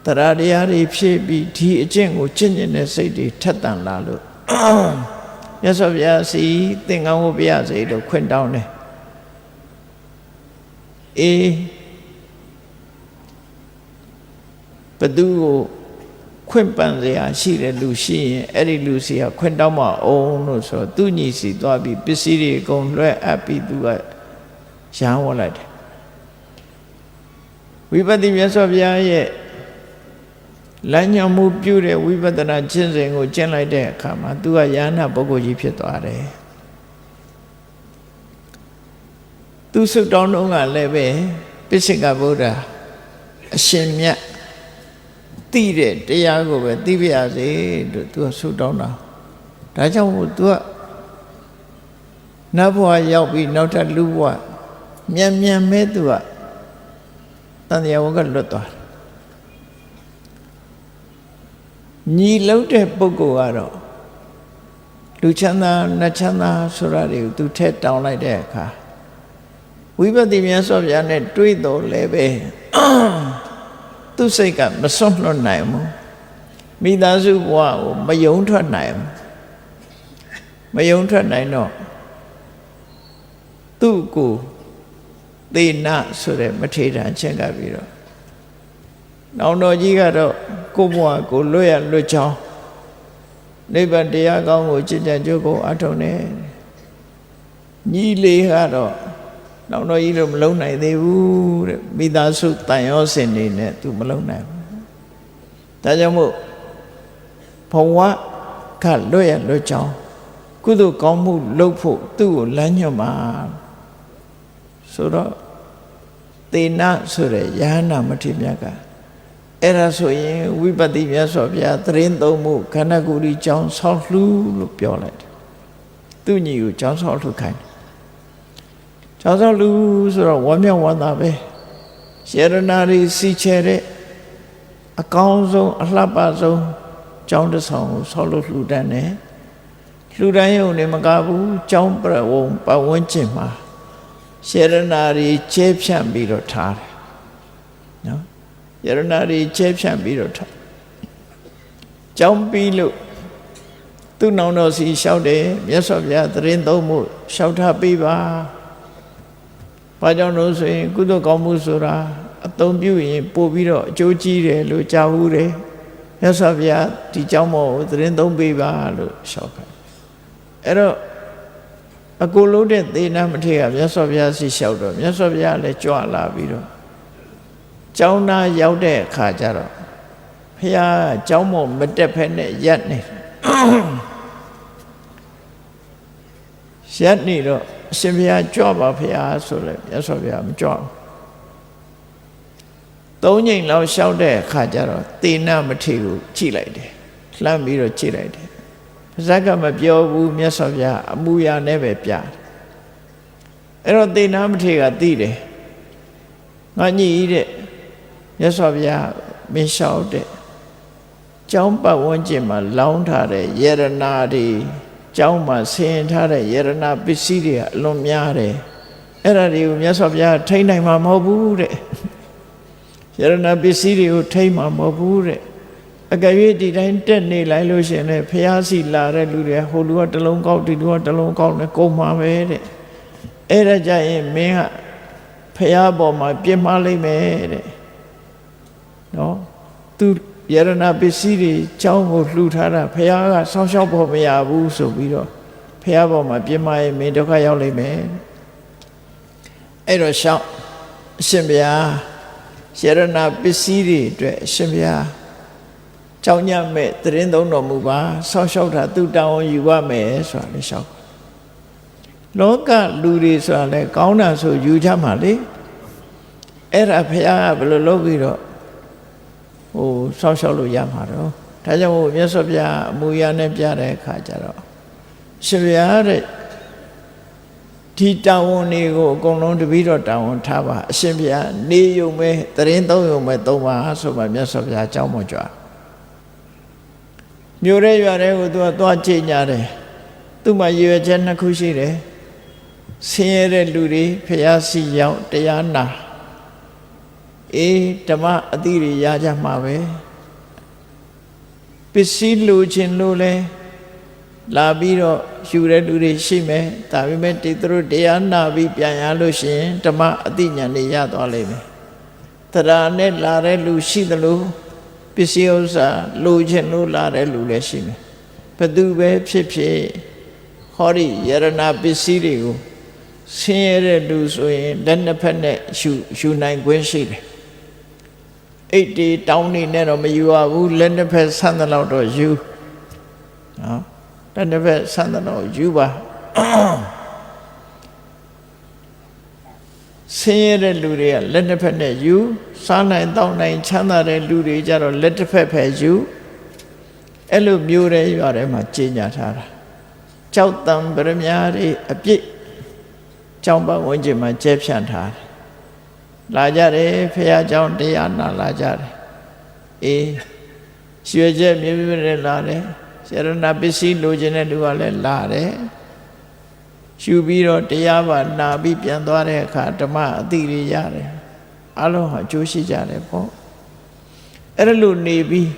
တရားတရားတွေဖြည့်ပြီးဒီအကျင့်ကိုကျင့်ကျင့်တဲ့စိတ်တွေထက်သန်လာလို့မြတ်စွာဘုရားစီသင်္ကန်းဝတ်ပြရစေလို့ခွင့်တောင်းတယ်အေးဘသူကိုခွင့်ပန်စရာရှိတဲ့လူရှိရင်အဲ့ဒီလူစီကခွင့်တောင်းမအောင်လို့ဆိုတော့သူ့ညီစီသွားပြီးပစ္စည်းတွေအကုန်လွှဲအပ်ပြီးသူကရဟန်းဝတ်လိုက်တယ်ဝိပဿနာမြတ်စွာဘုရားရဲ့လမ်းညွှန်မှုပြုတဲ့ဝိပဿနာကျင့်စဉ်ကိုကျင့်လိုက်တဲ့အခါမှာသူကယန္နာပုဂ္ဂိုလ်ကြီးဖြစ်သွားတယ်သူဆုတောင်းတော့ကလည်းပဲပိစိကဗုဒ္ဓအရှင်မြတ်သိတဲ့တရားကိုပဲသိပြရစေလို့သူကဆုတောင်းတာဒါကြောင့်မို့သူကနတ်ဘဝရောက်ပြီးနောက်ထပ်လူဘဝမြန်မဲသူကတန်တရားဝကလွတ်သွားတယ်ညီလုံးတဲ့ပုဂ္ဂိုလ်ကတော့လူချမ်းသာနတ်ချမ်းသာဆိုတာတွေကိုသူထက်တောင်းလိုက်တဲ့အခါဝိပဿနာမြတ်စွာဘုရားနဲ့တွေ့တော်လည်းပဲသူစိတ်ကမစွန့်လွတ်နိုင်ဘူးမိသားစုဘဝကိုမယုံထွက်နိုင်ဘူးမယုံထွက်နိုင်တော့သူ့ကိုသေနဆိုတဲ့မထေရချက်ကပြီးတော့နောင်တော်ကြီးကတော့ကိုဘဝကိုလွတ်ရလွတ်ချောင်းနိဗ္ဗာန်တရားကောင်းကိုကျင့်ကြံကြိုးကိုအထောက်နဲ့ညီလေးကတော့နောင်တော်ကြီးလို့မလုံးနိုင်သေးဘူးတဲ့မိသားစုတန်ရောစင်နေနဲ့သူမလုံးနိုင်ဘူးဒါကြောင့်မို့ဘဝကလွတ်ရလွတ်ချောင်းကုသိုလ်ကောင်းမှုလုပ်ဖို့သူ့ကိုလမ်းညွှန်ပါဆိုတော့သေနဆိုတဲ့ယဟနာမထေရမြတ်ကအဲ့ဒါဆိုရင်ဝိပဿနာမြတ်စွာဘုရားသရင်သုံးမှုခန္ဓာကိုယ်ကြီးကြောင်းဆောက်လှူလို့ပြောလိုက်တယ်သူ့ညီကိုကြောင်းဆောက်လှူခိုင်းတယ်ကြောင်းဆောက်လှူဆိုတော့ဝမ်းမြောက်ဝမ်းသာပဲရတနာတွေစီချဲတဲ့အကောင်းဆုံးအလှပဆုံးကြောင်းတစ်ဆောင်ကိုဆောက်လို့လှူဒန်းတယ်လှူဒန်းရုံနဲ့မကဘူးကြောင်းပတ်ဝန်းကျင်မှာရတနာတွေကျဲဖြန့်ပြီးတော့ထားတယ်နော်ယရနာတွေကျဲဖြန့်ပြီးတော့ထားကြောင်းပြီးလို့သူ့နောင်တော်စီလျှောက်တယ်မြတ်စွာဘုရားသရင်သုံးမှုလျှောက်ထားပေးပါဘာကြောင့်လို့ဆိုရင်ကုသိုလ်ကောင်းမှုဆိုတာအသုံးပြုရင်ပို့ပြီးတော့အကျိုးကြီးတယ်လို့ကြားဘူးတယ်မြတ်စွာဘုရားဒီကြောင်းမောကိုသရင်သုံးပေးပါလို့လျှောက်ခိုင်းအဲ့တော့အကိုလုံးတဲ့သေနာမထေရမြတ်စွာဘုရားစီလျှောက်တော့မြတ်စွာဘုရားလည်းကြွလာပြီးတော့ကျောင်းသားရောက်တဲ့အခါကျတော့ဖះကျောင်းမောမတက်ဖက်နဲ့ရက်နေရက်နေတော့အရှင်ဘုရားကြွပါဖះဆိုလဲမြတ်စွာဘုရားမကြွဘူးသုံးချိန်လောက်လျှောက်တဲ့အခါကျတော့သေနမထေရကိုကြည့်လိုက်တယ်လှမ်းပြီးတော့ကြည့်လိုက်တယ်ပါဇက်ကမပြောဘူးမြတ်စွာဘုရားအမူအရာနဲ့ပဲပြတယ်အဲ့တော့သေနမထေရကသိတယ်ငါညီတဲ့မြတ်စွာဘုရားမင်းလျှောက်တဲ့ကျောင်းပတ်ဝန်းကျင်မှာလောင်းထားတဲ့ယရနာတွေကျောင်းမှာဆင်ထားတဲ့ယရနာပစ္စည်းတွေကအလွန်များတယ်အဲ့ဒါတွေကိုမြတ်စွာဘုရားထိန်းနိုင်မှာမဟုတ်ဘူးတဲ့ယရနာပစ္စည်းတွေကိုထိန်းမှာမဟုတ်ဘူးတဲ့ အကယ်၍ဒီတိုင်းတက်နေလိုက်လို့ရှင်လေဖះစီလာတဲ့လူတွေဟိုလူကတလုံးကောက်ဒီလူကတလုံးကောက်နဲ့ကုန်မှာပဲတဲ့အဲ့ဒါကြရင်မင်းကဖះပေါ်မှာပြစ်မှားလိမ့်မယ်တဲ့နော်သူယရဏပစ္စည်းတွေကြောင်းကိုလှူထားတာဖះကဆောင်းရှောက်ဖို့မရဘူးဆိုပြီးတော့ဖះပေါ်မှာပြစ်မှားရင်မင်းဒုက္ခရောက်လိမ့်မယ်အဲ့တော့ရှောက်အရှင်ဘုရားယရဏပစ္စည်းတွေအတွက်အရှင်ဘုရားကြောင်းညမဲ့တရင်သုံးတော်မူပါဆောက်ရှောက်တာသူတောင်းယူပါမယ်ဆိုတာလေရှောက်လောကလူတွေဆိုတာလေကောင်းတာဆိုယူကြမှာလေအဲ့ဒါဘုရားကဘယ်လိုလုပ်ပြီးတော့ဆောက်ရှောက်လို့ရမှာတော့ဒါကြောင့်မို့မြတ်စွာဘုရားအမူအရာနဲ့ပြတဲ့အခါကျတော့ရှင်ဘုရားတဲ့ဒီတာဝန်တွေကိုအကုန်လုံးတပည့်တော်တာဝန်ထားပါအရှင်ဘုရားနေယုံမဲ့တရင်သုံးယုံမဲ့သုံးပါဆိုမှမြတ်စွာဘုရားအကြောင်းမကြွမြို့ရဲရွာတဲ့ကိုသူကသွားကြည့်ညာတယ်သူ့မှာရွယ်ချက်နှစ်ခုရှိတယ်ဆင်းရဲတဲ့လူတွေဘုရားစီရောက်တရားနာဓမ္မအတိတွေရကြမှာပဲပစ္စည်းလိုချင်လို့လဲလာပြီးတော့ယူတဲ့လူတွေရှိမယ်ဒါပေမဲ့ဒီသူတို့တရားနာပြီးပြန်ရလို့ရှိရင်ဓမ္မအတိညာဏ်တွေရသွားလိမ့်မယ်တရားနဲ့လာတဲ့လူရှိသလိုပစ္စည်းဥစ္စာလိုချင်လို့လာတဲ့လူလည်းရှိမယ်ဘသူပဲဖြစ်ဖြစ်ဟောဒီယရဏပစ္စည်းတွေကိုဆင်းရဲတဲ့လူဆိုရင်လက်နှစ်ဖက်နဲ့ယူနိုင်ခွင့်ရှိတယ်အိတ်တီတောင်းနေနဲ့တော့မယူရဘူးလက်နှစ်ဖက်ဆန်းတဲ့လောက်တော့ယူနော်လက်နှစ်ဖက်ဆန်းတဲ့လောက်ယူပါဆင်းရဲတဲ့လူတွေကလက်နှစ်ဖက်နဲ့ယူစားနိုင်တောင်းနိုင်ချမ်းသာတဲ့လူတွေကြတော့လက်တစ်ဖက်ဖက်ယူအဲ့လိုမျိုးတဲ့ရွာထဲမှာကြီးညာထားတာကြောက်တံပရမညာတွေအပြည့်ကျောင်းပတ်ဝန်းကျင်မှာကျဲဖြန့်ထားတယ်လာကြတယ်ဖះเจ้าတရားနာလာကြတယ်ရွှေချက်မြဲမြဲနဲ့လာတယ်ရဏပစ္စည်းလိုချင်တဲ့လူကလည်းလာတယ်ရှုပြီးတော့တရားပါနာပြီးပြန်သွားတဲ့အခါဓမ္မအတိတွေရတယ်အလုံးဟာအကျိုးရှိကြတယ်ပေါ့အဲ့လိုနေပြီး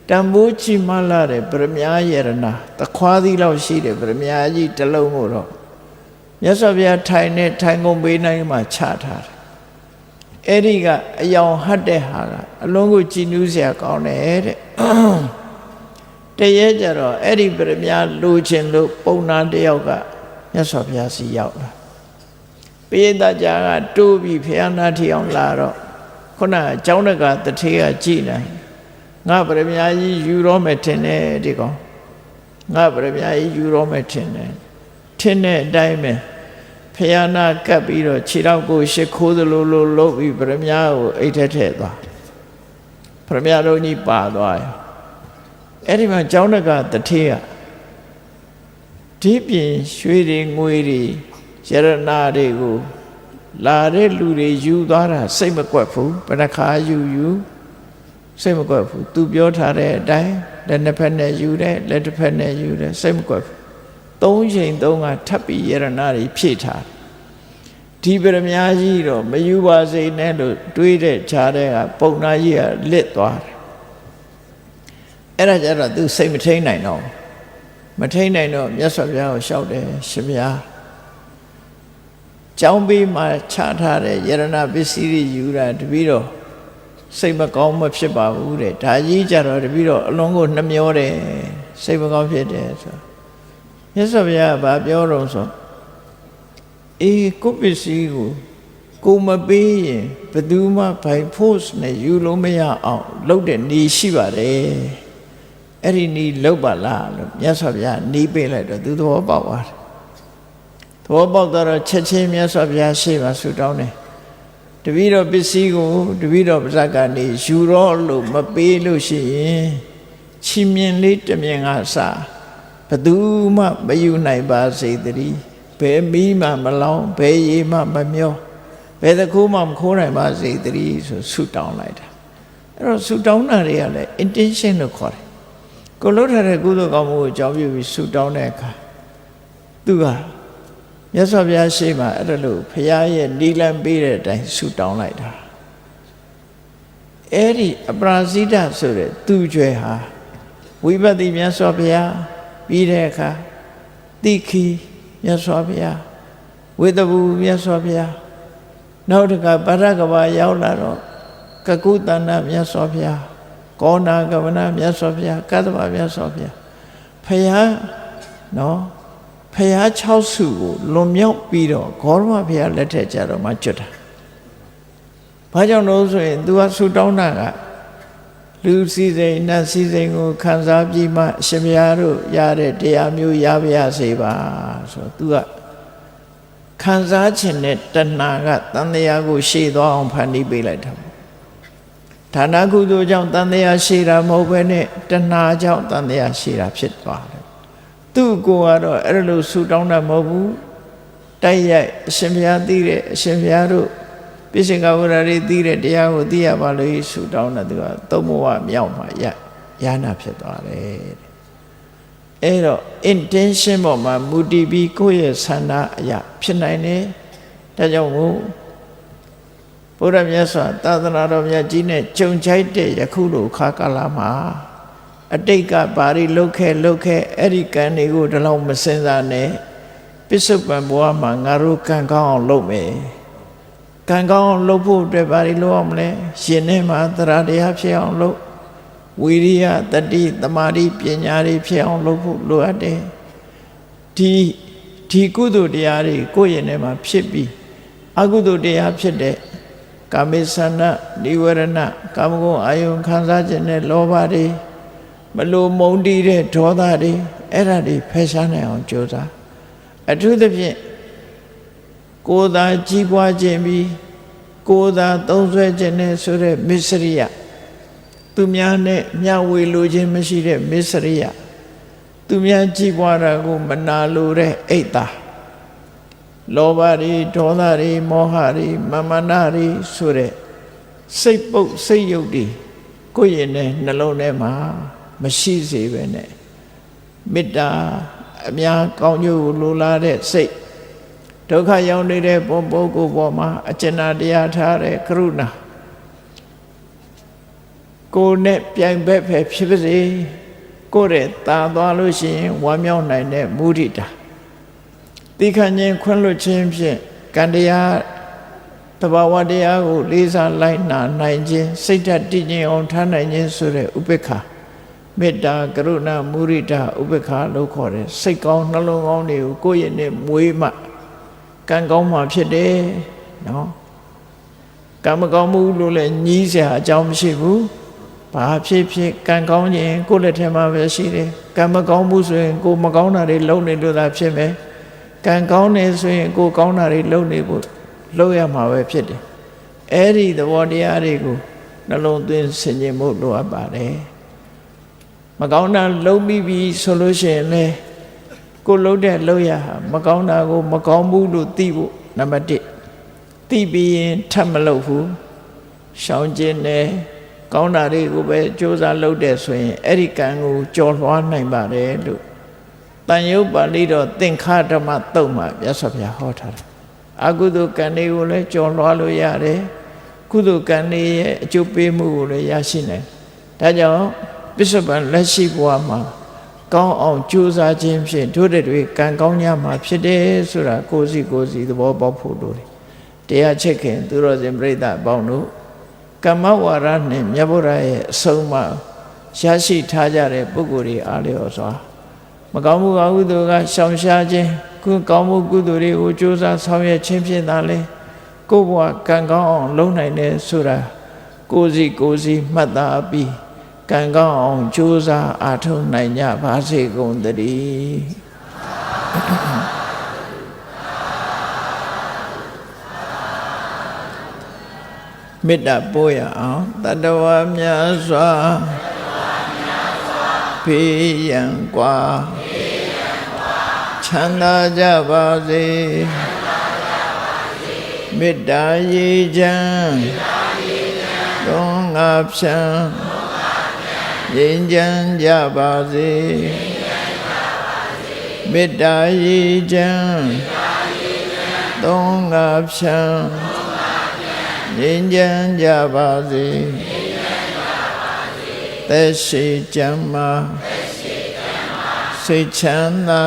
တန်ဖိုးချီးမွမ်းလာတဲ့ပရမညာယရဏသခွားသီးလောက်ရှိတယ်ပရမညာကြီးတစ်လုံးကိုတော့မြတ်စွာဘုရားထိုင်ကုန်ပေးနိုင်မှချထားတယ်အဲ့ဒီကအယောင်ဟတ်တဲ့ဟာကအလုံးကိုကြည်နူးစရာကောင်းတယ်တဲ့တရေကြတော့အဲ့ဒီပရမညာလိုချင်လို့ပုံနာတယောက်ကမြတ်စွာဘုရားစီရောက်လာပိဋကကြာကတိုးပြီးဖះနာထီအောင်လာတော့ခုနအကြောင်းတကတထေးကကြည်နေငါပရမညာကြီးယူတော့မယ်ထင်တယ်ဒီကောင်ငါပရမညာကြီးယူတော့မယ်ထင်တယ်ထင်တဲ့အတိုင်းပဲဖះနာကပ်ပြီးတော့ခြေထောက်ကိုရှ िख ိုးသလိုလိုလုပ်ပြီးပရမညာကိုအိတ်ထက်သွားပရမညာတော်ကြီးပါသွားရောအဲ့ဒီမှာအကြောင်းတကတထေးကဒီပြင်ရွှေတွေငွေတွေယရဏတွေကိုလာတဲ့လူတွေယူသွားတာစိတ်မကွက်ဘူးဘယ်နှခါယူစိတ်မကွက်ဘူးသူပြောထားတဲ့အတိုင်းလက်နှစ်ဖက်နဲ့ယူတယ်လက်တစ်ဖက်နဲ့ယူတယ်စိတ်မကွက်ဘူးသုံးချိန်သုံးကထပ်ပြီးယရဏတွေဖြည့်ထားဒီပရမညာကြီးတော့မယူပါစေနဲ့လို့တွေးတဲ့ခြားတဲ့ကပုံနာကြီးကလစ်သွားတယ်အဲ့ဒါကြတော့သူစိတ်မထိန်နိုင်တော့မထိန်နိုင်တော့မြတ်စွာဘုရားကိုလျှောက်တယ်ရှင်ဘုရားကျောင်းပေးမှာချထားတဲ့ယရဏပစ္စည်းတွေယူတာတပည့်တော့စိတ်မကောင်းမဖြစ်ပါဘူးတဲ့ဒါကြီးကြတော့တပည့်တော့အလုံးကိုနှမျောတယ်စိတ်မကောင်းဖြစ်တယ်ဆိုမြတ်စွာဘုရားကပြောတော့ဆိုကိုပစ္စည်းကိုမပေးရင်ဘယ်သူမှဘိုင်ဖို့စ်နဲ့ယူလို့မရအောင်လုပ်တဲ့နေရှိပါတယ်အဲ့ဒီနီးလောက်ပါလားလို့မြတ်စွာဘုရားနီးပေးလိုက်တော့သူသဘောပေါက်သွားတယ်သဘောပေါက်တော့ချက်ချင်းမြတ်စွာဘုရားရှေ့မှာဆုတောင်းတယ်တပည့်တော်ပစ္စည်းကိုတပည့်တော်ပါဇက်ကနေယူတော့လို့မပေးလို့ရှိရင်ချီမြင်လေးတမြင်ကစားဘသူမှမယူနိုင်ပါစေတည်းဘယ်မီးမှမလောင်ဘယ်ရေမှမမျောဘယ်တစ်ခုမှမခိုးနိုင်ပါစေတည်းဆိုဆုတောင်းလိုက်တာအဲ့တော့ဆုတောင်းတာတွေကလည်း intention လို့ခေါ်တယ်ကိုလှုပ်ထားတဲ့ကုသိုလ်ကောင်းမှုကိုအကြောင်းပြုပြီးဆုတောင်းတဲ့အခါသူကမြတ်စွာဘုရားရှေ့မှာအဲ့ဒါလို့ဘုရားရဲ့နိလန်ပေးတဲ့အတိုင်းဆုတောင်းလိုက်တာ အဲ့ဒီအပရာဇိတဆိုတဲ့သူ့ကြွယ်ဟာဝိပဿနာမြတ်စွာဘုရားပြီးတဲ့အခါတိခိမြတ်စွာဘုရားဝေဒဘူမြတ်စွာဘုရားနောက်တစ်ခါပါရကဘာရောက်လာတော့ကကုတန္တမြတ်စွာဘုရားကောနာကဝနမြတ်စွာဘုရားကတ္တဗမြတ်စွာဘုရားဖယားနော်ဖယား6စုကိုလွန်မြောက်ပြီးတော့ဂေါရမဘုရားလက်ထက်ကြတော့မှကျွတ်တာဘာကြောင့်လို့ဆိုရင် तू ကဆူတောင်းတာကလူစည်းစိမ်နတ်စည်းစိမ်ကိုခံစားပြီးမှအရှင်ဘုရားတို့ရတဲ့တရားမျိုးရပါရစေပါဆိုတော့ तू ကခံစားခြင်းနဲ့တဏှာကတန်တရားကိုရှေ့သွားအောင်ဖန်တီးပေးလိုက်တာဌာနကုသိုလ်ကြောင့်တန်တရားရှေ့တာမဟုတ်ဘဲနဲ့တဏှာကြောင့်တန်တရားရှေ့တာဖြစ်သွားတယ်သူ့ကိုယ်ကတော့အဲ့လိုဆူတောင်းတာမဟုတ်ဘူးတိုက်ရိုက်အရှင်ဘုရားသိတဲ့အရှင်ဘုရားတို့ပိစိကဝရရီသိတဲ့တရားကိုသိရပါလို့ဆူတောင်းတာသူကသုံးဘဝမြောက်မှာရနာဖြစ်သွားတယ်အဲ့တော့ intention ပေါ်မှာမူတည်ပြီးကိုယ့်ရဲ့ဆန္ဒအရာဖြစ်နိုင်တယ်ဒါကြောင့်မို့ဘုရားမြတ်စွာသာသနာတော်မြတ်ကြီးနဲ့ကြုံချိုက်တဲ့ယခုလိုခါကာလမှာအတိတ်ကဘာတွေလုပ်ခဲ့အဲ့ဒီကံတွေကိုဒီလောက်မစင်စားနဲ့ပစ္စုပန်ဘဝမှာငါတို့ကံကောင်းအောင်လုပ်မယ်ကံကောင်းအောင်လုပ်ဖို့အတွက်ဘာတွေလုပ်အောင်မလဲရှင်ထဲမှာသရတရားဖြစ်အောင်လုပ်ဝိရိယတတိသမာဓိပညာတွေဖြစ်အောင်လုပ်ဖို့လိုအပ်တယ်ဒီကုသိုလ်တရားတွေကိုယ့်ရင်ထဲမှာဖြစ်ပြီးအကုသိုလ်တရားဖြစ်တဲ့ကာမိသန္နနိဝရဏကာမဂုဏ်အာယုံခံစားခြင်းနဲ့လောဘတွေမလိုမုန်းတီးတဲ့ဒေါသတွေအဲ့ဒါတွေဖယ်ရှားနိုင်အောင်ကြိုးစားအထူးသဖြင့်ကိုယ်သာကြီးပွားခြင်းပြီးကိုယ်သာသုံးဆွဲခြင်းနဲ့ဆိုတဲ့မစ္စရိယသူများနဲ့မျှဝေလိုခြင်းမရှိတဲ့မစ္စရိယသူများကြီးပွားတာကိုမနာလိုတဲ့အိတ်သာလောဘတွေဒေါသတွေမောဟတွေမာမနာတွေဆိုတဲ့စိတ်ပုတ်စိတ်ယုတ်တွေကိုယ့်ရင်နဲ့နှလုံးထဲမှာမရှိစေပဲနဲ့မေတ္တာအများကောင်းကျိုးကိုလိုလားတဲ့စိတ်ဒုက္ခရောက်နေတဲ့ပုဂ္ဂိုလ်ပေါ်မှာအကျဉ်းတရားထားတဲ့ကရုဏာကိုယ်နဲ့ပြိုင်ဘက်ပဲဖြစ်ပါစေကိုယ်ရဲ့တာသွားလို့ရှိရင်ဝမ်းမြောက်နိုင်တဲ့မုဒိတာသိခံခြင်းခွင့်လွှတ်ခြင်းဖြင့်ကံတရားတဘာဝတရားကိုလေးစားလိုက်နာနိုင်ခြင်းစိတ်ဓာတ်တည်ငြိမ်အောင်ထားနိုင်ခြင်းဆိုတဲ့ဥပေက္ခမေတ္တာကရုဏာမုဒိတာဥပေက္ခလို့ခေါ်တယ်စိတ်ကောင်းနှလုံးကောင်းတွေကိုကိုယ့်ရဲ့နဲ့မွေးမှကံကောင်းမှဖြစ်တယ်နော်ကံမကောင်းမှုလို့လည်းညှီးစရာအကြောင်းမရှိဘူးဘာဖြစ်ကံကောင်းခြင်းကိုယ့်လက်ထဲမှာပဲရှိတယ်ကံမကောင်းမှုဆိုရင်ကိုယ်မကောင်းတာတွေလုပ်နေလို့သာဖြစ်မယ်ကံကောင်းနေဆိုရင်ကိုယ်ကောင်းတာတွေလုပ်နေဖို့လုပ်ရမှာပဲဖြစ်တယ်အဲ့ဒီသဘောတရားတွေကိုနှလုံးသွင်းဆင်ခြင်ဖို့လိုအပ်ပါတယ်မကောင်းတာလုပ်ပြီးပြီဆိုလို့ရှိရင်လေကိုလှုပ်တဲ့လှုပ်ရဟာမကောင်းတာကိုမကောင်းဘူးလို့သိဖို့နံပါတ်1သိပြီးရင်ထပ်မလုပ်ဘူးရှောင်ကျဉ်တယ်ကောင်းတာတွေကိုပဲကြိုးစားလုပ်တဲ့ဆိုရင်အဲ့ဒီကံကိုကြော်လွှားနိုင်ပါတယ်လို့တန်ရုပ်ပါဠိတော်သင်္ခါဓမ္မတုတ်မှာမြတ်စွာဘုရားဟောထားတယ်အကုသိုလ်ကံတွေကိုလည်းကြော်လွှားလို့ရတယ်ကုသိုလ်ကံတွေရဲ့အကျိုးပေးမှုကိုလည်းရရှိနိုင်ဒါကြောင့်ပစ္စုပန်လက်ရှိဘဝမှာကောင်းအောင်ကြိုးစားခြင်းဖြင့်တို့တွေကံကောင်းကြမှာဖြစ်တယ်ဆိုတာကိုယ်စီသဘောပေါက်ဖို့လိုတယ်တရားချက်ခင်သူတော်စင်ပြိဿအပေါင်းတို့ကမ္မဝါဒနဲ့မြတ်ဗုဒ္ဓရဲ့အဆုံးအမရရှိထားကြတဲ့ပုဂ္ဂိုလ်တွေအားလျော်စွာမကောင်းမှုအကုသိုလ်ကရှောင်ရှားခြင်းကောင်းမှုကုသိုလ်တွေကိုကြိုးစားဆောင်ရွက်ခြင်းဖြင့်သာလေကိုယ်ဘဝကံကောင်းအောင်လုပ်နိုင်တယ်ဆိုတာကိုယ်စီမှတ်သားပြီးကံကောင်းအောင်ကြိုးစားအားထုတ်နိုင်ကြပါစေကုန်သတည်းမေတ္တာပို့ရအောင်တတ္တဝါများစွာဖေးရန်กว่าချမ်းသာကြပါစေမေတ္တာရေချမ်းသုံးငါဖြံငြိမ်းချမ်းကြပါစေမေတ္တာရေချမ်းသုံးငါဖြံငြိမ်းချမ်းကြပါစေ သက်ရှိကျမ်းမာစိတ်ချမ်းသာ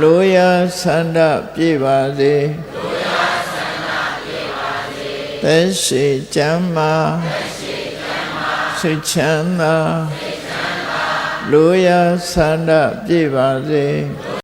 လိုရာဆန္ဒပြည့်ပါစေသက်ရှိကျမ်းမာစိတ်ချမ်းသာလိုရာဆန္ဒပြည့်ပါစေ